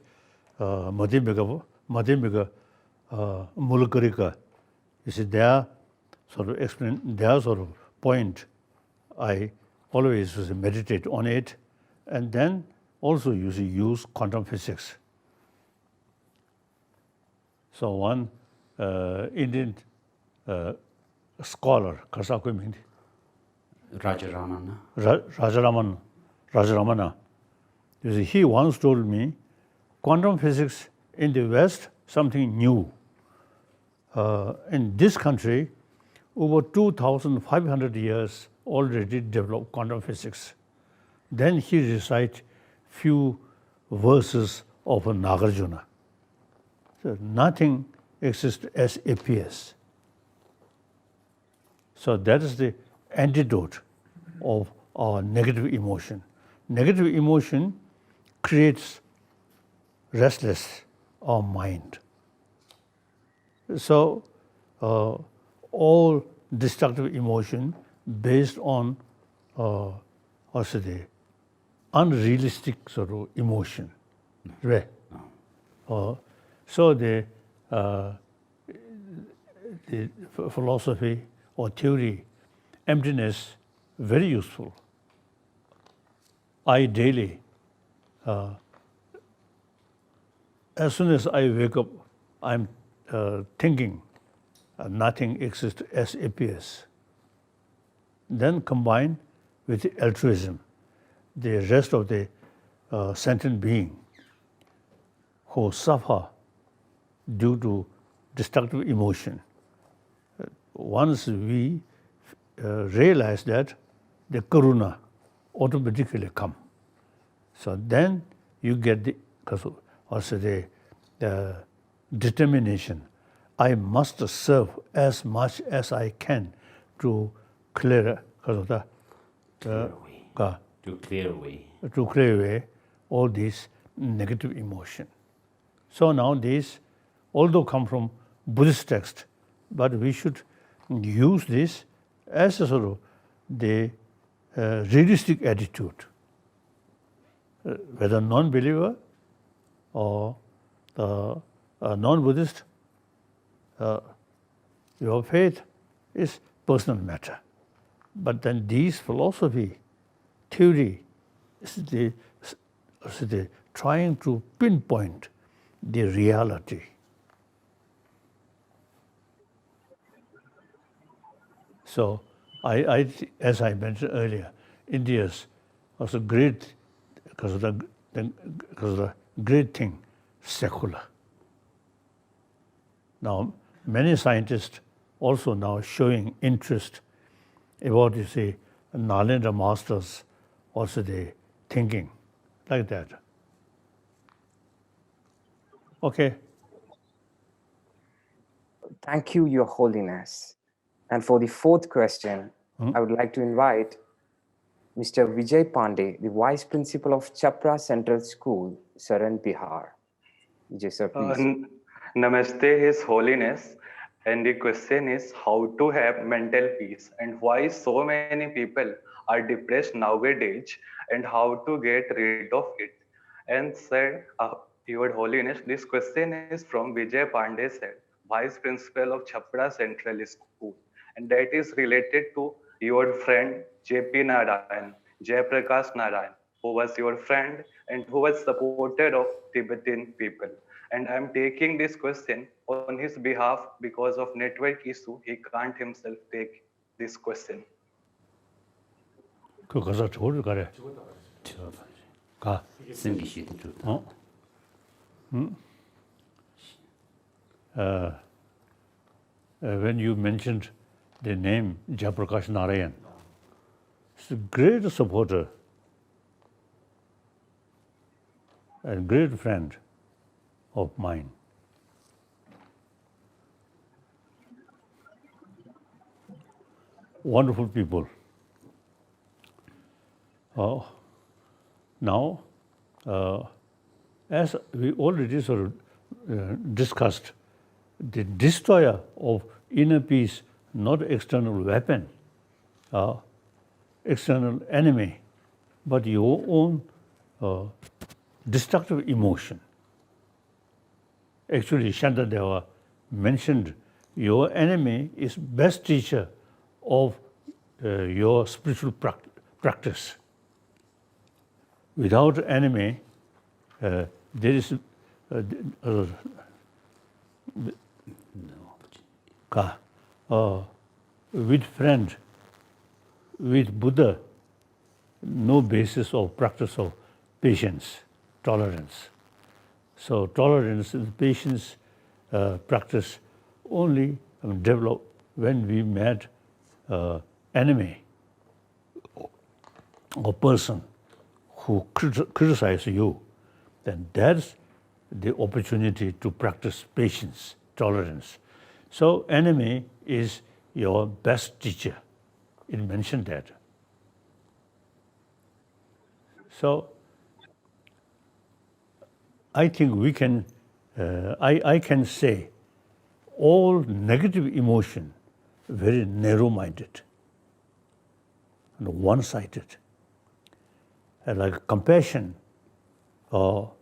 Speaker 1: Madhyamika Mulakarika, you see, their sort of explain their sort of point. I always meditate on it, and then also use quantum physics. So one Indian scholar, Rajaramana, you see, he once told me, quantum physics in the West, something new. In this country, over 2,500 years already developed quantum physics. Then he recites few verses of Nagarjuna. So nothing exists as appears. So that is the antidote of our negative emotion. Negative emotion creates restless our mind. So all destructive emotion based on also the unrealistic sort of emotion, right? So the philosophy or theory, emptiness, very useful. I daily, as soon as I wake up, I'm thinking nothing exists as appears. Then combined with altruism, the rest of the sentient being who suffer due to destructive emotion. Once we realize that, the karuna automatically come. So then you get the determination. I must serve as much as I can to clear
Speaker 3: To clear away
Speaker 1: all these negative emotion. So now these, although come from Buddhist text, but we should use this as a sort of the realistic attitude. Whether non-believer or non-Buddhist, your faith is personal matter. But then these philosophy, theory, is the trying to pinpoint the reality. So as I mentioned earlier, India's also great, because of the great thing, secular. Now, many scientists also now showing interest about, you see, Nalendra Masters, also the thinking like that. Okay.
Speaker 4: Thank you, Your Holiness. And for the fourth question, I would like to invite Mr. Vijay Pandey, the Vice Principal of Chapra Central School, Saran, Bihar. Vijay, sir, please.
Speaker 8: Namaste, His Holiness. And the question is how to have mental peace and why so many people are depressed nowadays and how to get rid of it. And said, Your Holiness, this question is from Vijay Pandey, sir, Vice Principal of Chapra Central School. And that is related to your friend J.P. Narayan, Jayaprakash Narayan, who was your friend and who was supporter of Tibetan people. And I'm taking this question on his behalf because of network issue. He can't himself take this question.
Speaker 1: When you mentioned the name Jayaprakash Narayan, he's a great supporter and great friend of mine. Wonderful people. Now, as we already sort of discussed, the destroyer of inner peace, not external weapon, external enemy, but your own destructive emotion. Actually, Shantadeva mentioned your enemy is best teacher of your spiritual practice. Without enemy, there is with friend, with Buddha, no basis of practice of patience, tolerance. So tolerance and patience practice only develop when we met enemy or person who criticize you, then that's the opportunity to practice patience, tolerance. So enemy is your best teacher. It mentioned that. So I think we can, I can say all negative emotion very narrow-minded and one-sided. And like compassion or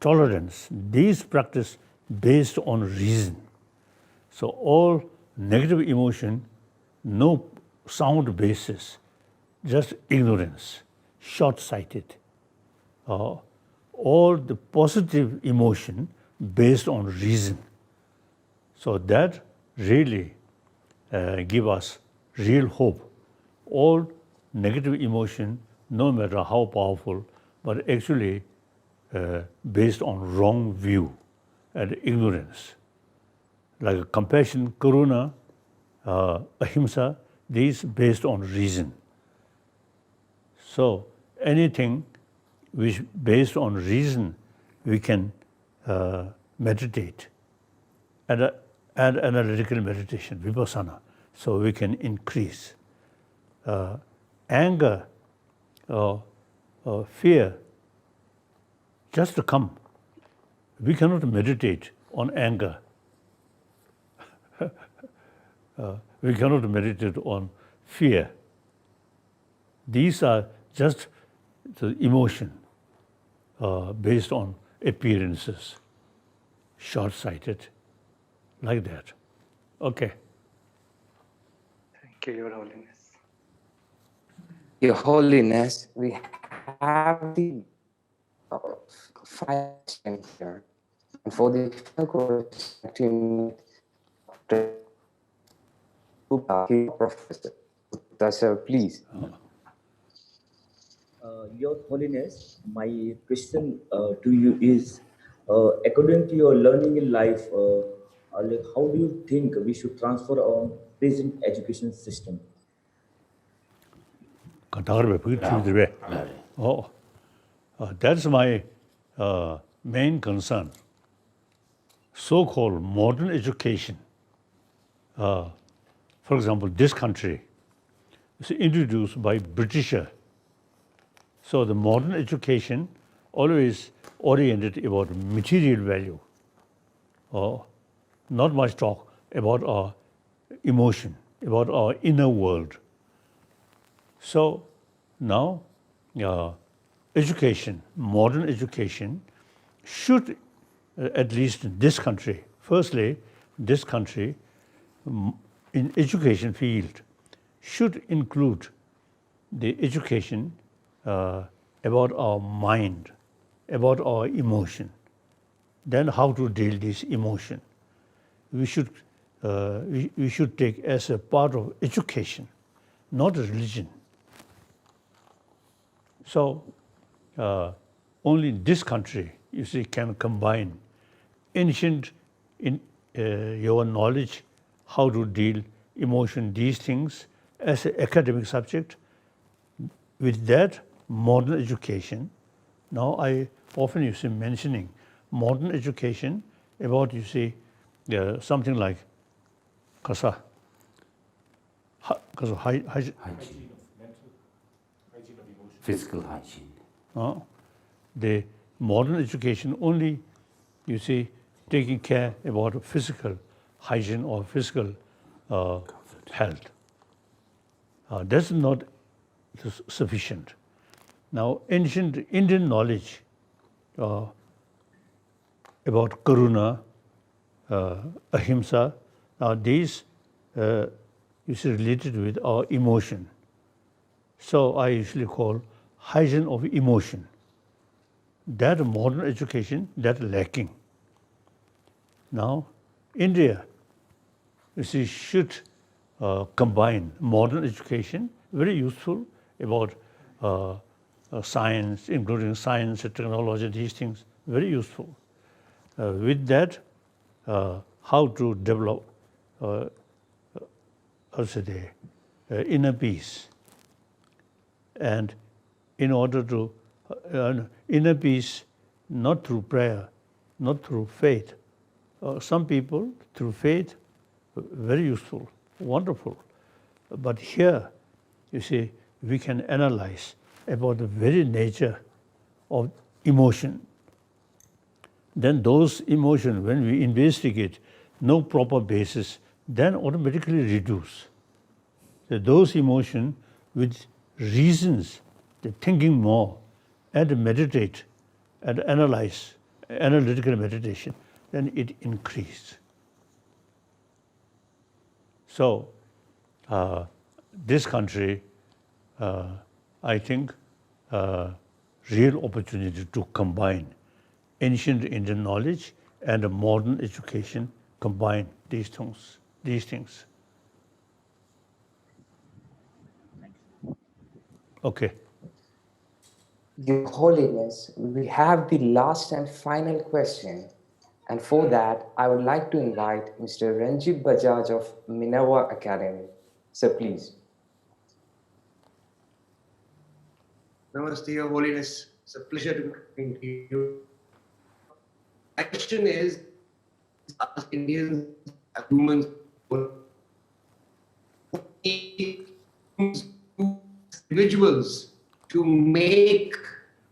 Speaker 1: tolerance, these practice based on reason. So all negative emotion, no sound basis, just ignorance, short-sighted. All the positive emotion based on reason. So that really give us real hope. All negative emotion, no matter how powerful, but actually based on wrong view and ignorance. like compassion, karuna, ahimsa, these based on reason. So anything which based on reason, we can meditate, and analytical meditation, vipassana, so we can increase. Anger or fear, just to come. We cannot meditate on anger. We cannot meditate on fear. These are just the emotion based on appearances, short-sighted, like that. Okay.
Speaker 8: Thank you, Your Holiness.
Speaker 4: Your Holiness, we have the 5 questions here. And for the question, Professor Gupta, sir, please.
Speaker 9: Your Holiness, my question to you is, according to your learning in life, like how do you think we should transfer our present education system?
Speaker 1: That's my main concern. So-called modern education. For example, this country is introduced by Britisher. So the modern education always oriented about material value, or not much talk about our emotion, about our inner world. So now education, modern education, should, at least in this country, firstly, this country, in education field, should include the education about our mind, about our emotion, then how to deal this emotion. We should take as a part of education, not a religion. So only this country, you see, can combine ancient your knowledge, how to deal emotion, these things, as an academic subject. With that, modern education. Now I often, you see, mentioning modern education about, you see, something like kasa, hygiene.
Speaker 3: Physical hygiene.
Speaker 1: The modern education only, you see, taking care about physical hygiene or physical health. That's not sufficient. Now, ancient Indian knowledge about karuna, ahimsa, these you see related with our emotion. So I usually call hygiene of emotion. That modern education, that lacking. Now, India, you see, should combine modern education, very useful about science, including science, technology, these things, very useful. With that, how to develop inner peace. And in order to inner peace, not through prayer, not through faith. Some people, through faith, very useful, wonderful. But here, you see, we can analyze about the very nature of emotion. Then those emotions, when we investigate, no proper basis, then automatically reduce. So those emotions with reasons, the thinking more, and meditate, and analyze, analytical meditation, then it increases. So this country, I think, real opportunity to combine ancient Indian knowledge and a modern education, combine these things. Okay.
Speaker 4: Your Holiness, we have the last and final question. And for that, I would like to invite Mr. Ranjit Bajaj of Minerva Academy. Sir, please.
Speaker 10: Namaste, Your Holiness. It's a pleasure to be with you. My question is, us Indians, as humans, individuals to make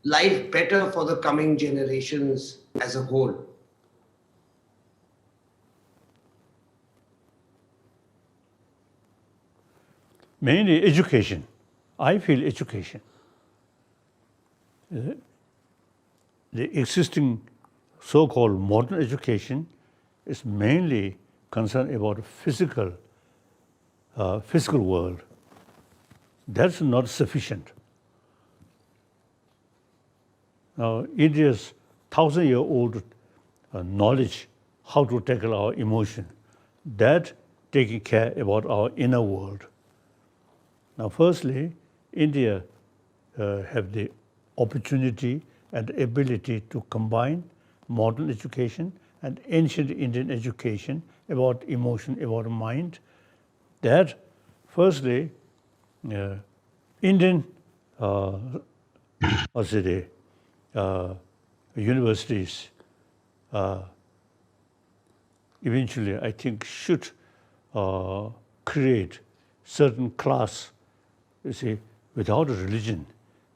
Speaker 10: life better for the coming generations as a whole?
Speaker 1: Mainly education. I feel education. The existing so-called modern education is mainly concerned about physical world. That's not sufficient. Now, India's 1,000-year-old knowledge how to tackle our emotion, that taking care about our inner world. Now, firstly, India have the opportunity and ability to combine modern education and ancient Indian education about emotion, about mind. That, firstly, Indian universities eventually, I think, should create certain class, you see, without a religion,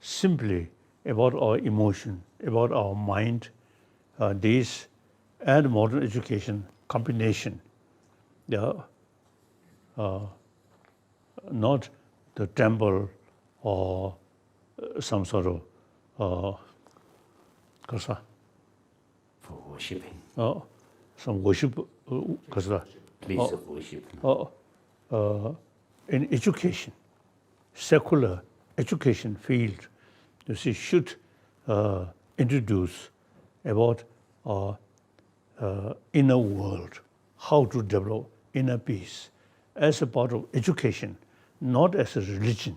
Speaker 1: simply about our emotion, about our mind, these and modern education combination. Not the temple or some sort of
Speaker 3: For worshipping.
Speaker 1: some worship,
Speaker 3: Place of worship.
Speaker 1: in education, secular education field, you see, should introduce about our inner world, how to develop inner peace as a part of education, not as a religion,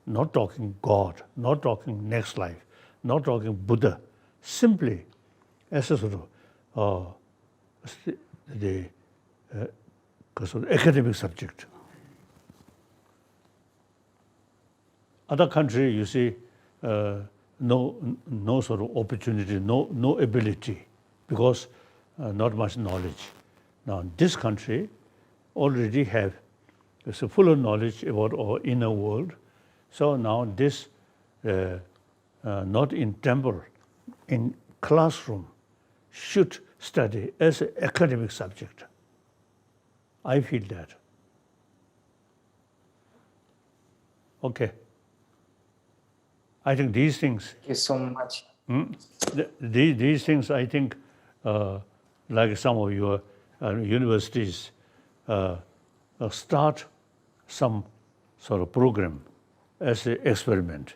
Speaker 1: not talking God, not talking next life, not talking Buddha, simply as a sort of the academic subject. Other country, you see, no sort of opportunity, no ability, because not much knowledge. Now, this country already have a fuller knowledge about our inner world. So now this, not in temple, in classroom, should study as an academic subject. I feel that. Okay. I think these things.
Speaker 4: Thank you so much.
Speaker 1: These things, I think, like some of your universities, start some sort of program as an experiment.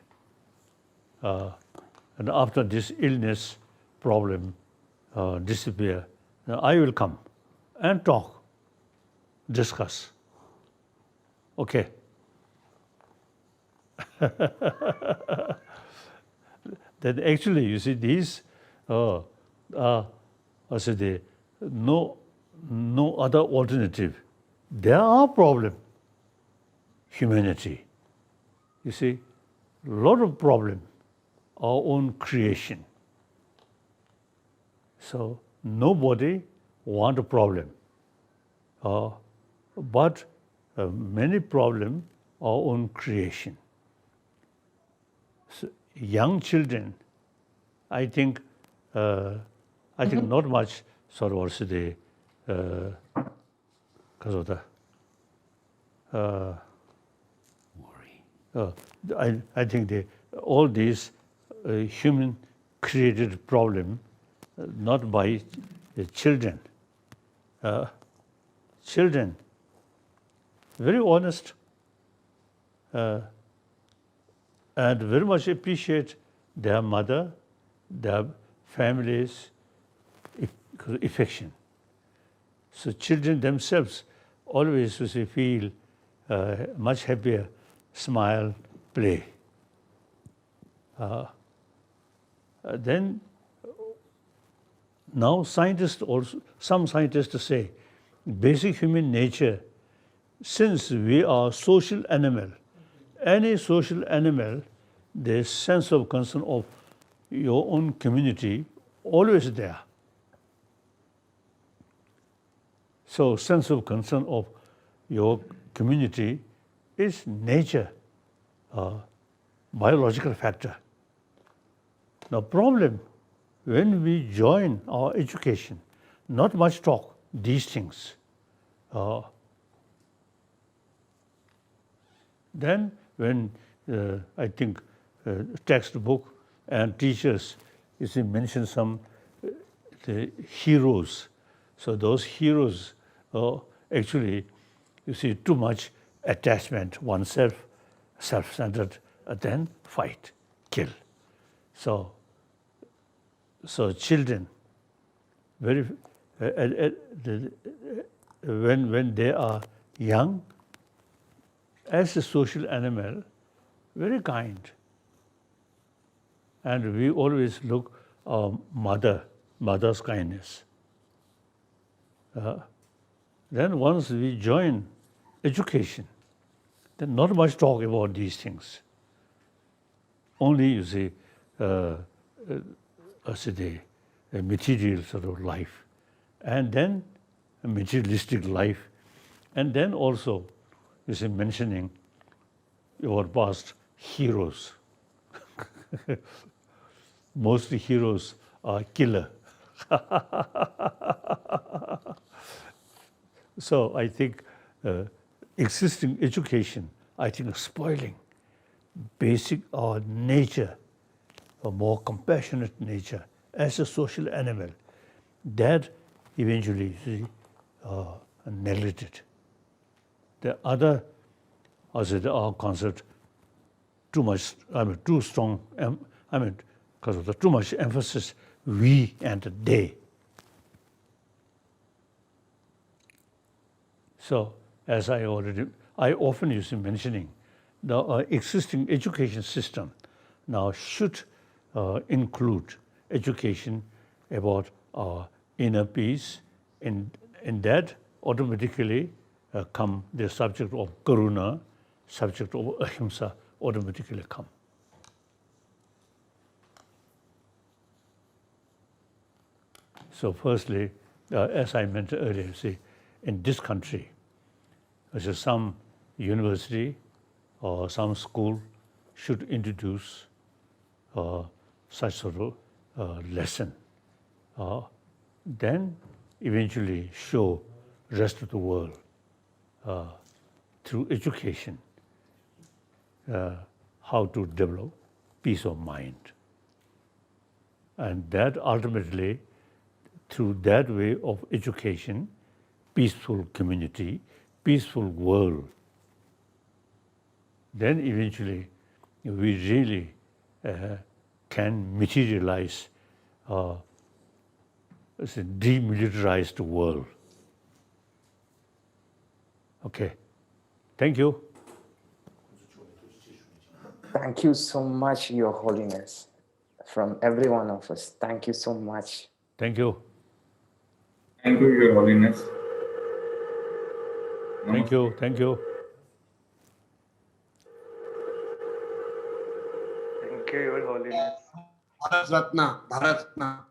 Speaker 1: And after this illness problem disappear, I will come and talk, discuss. Okay. Then actually, you see, these no other alternative. There are problem. Humanity, you see, a lot of problem, our own creation. So nobody want a problem, but many problem, our own creation. So young children, I think not much sort of also the because of the worry. I think all these human created problem, not by the children. Children, very honest, and very much appreciate their mother, their families' affection. So children themselves always feel much happier, smile, play. Then Now scientists also, some scientists say, basic human nature, since we are social animal, any social animal, the sense of concern of your own community always there. So sense of concern of your community is nature, biological factor. The problem, when we join our education, not much talk, these things. Then when I think textbook and teachers, you see, mention some the heroes. So those heroes actually, you see, too much attachment, oneself, self-centered, then fight, kill. So children, very when they are young, as a social animal, very kind. And we always look mother's kindness. Then once we join education, then not much talk about these things. Only, you see, a material sort of life, and then a materialistic life, and then also, you see, mentioning your past heroes. Mostly heroes are killer. So I think existing education, I think, is spoiling basic nature, a more compassionate nature as a social animal. That eventually is neglected. The other, are considered too much, too strong, because of the too much emphasis, we and they. So, as I often use in mentioning, the existing education system now should include education about inner peace. In that, automatically come the subject of karuna, subject of ahimsa, automatically come. So firstly, as I mentioned earlier, see, in this country, some university or some school should introduce such sort of lesson. Then eventually show rest of the world through education how to develop peace of mind. And that ultimately, through that way of education, peaceful community, peaceful world, then eventually we really can materialize a demilitarized world. Okay, thank you.
Speaker 4: Thank you so much, Your Holiness, from every one of us. Thank you so much.
Speaker 1: Thank you.
Speaker 11: Thank you, Your Holiness.
Speaker 1: Thank you. Thank you.
Speaker 8: Thank you, Your Holiness.
Speaker 10: Bharat Ratna, Bharat Ratna.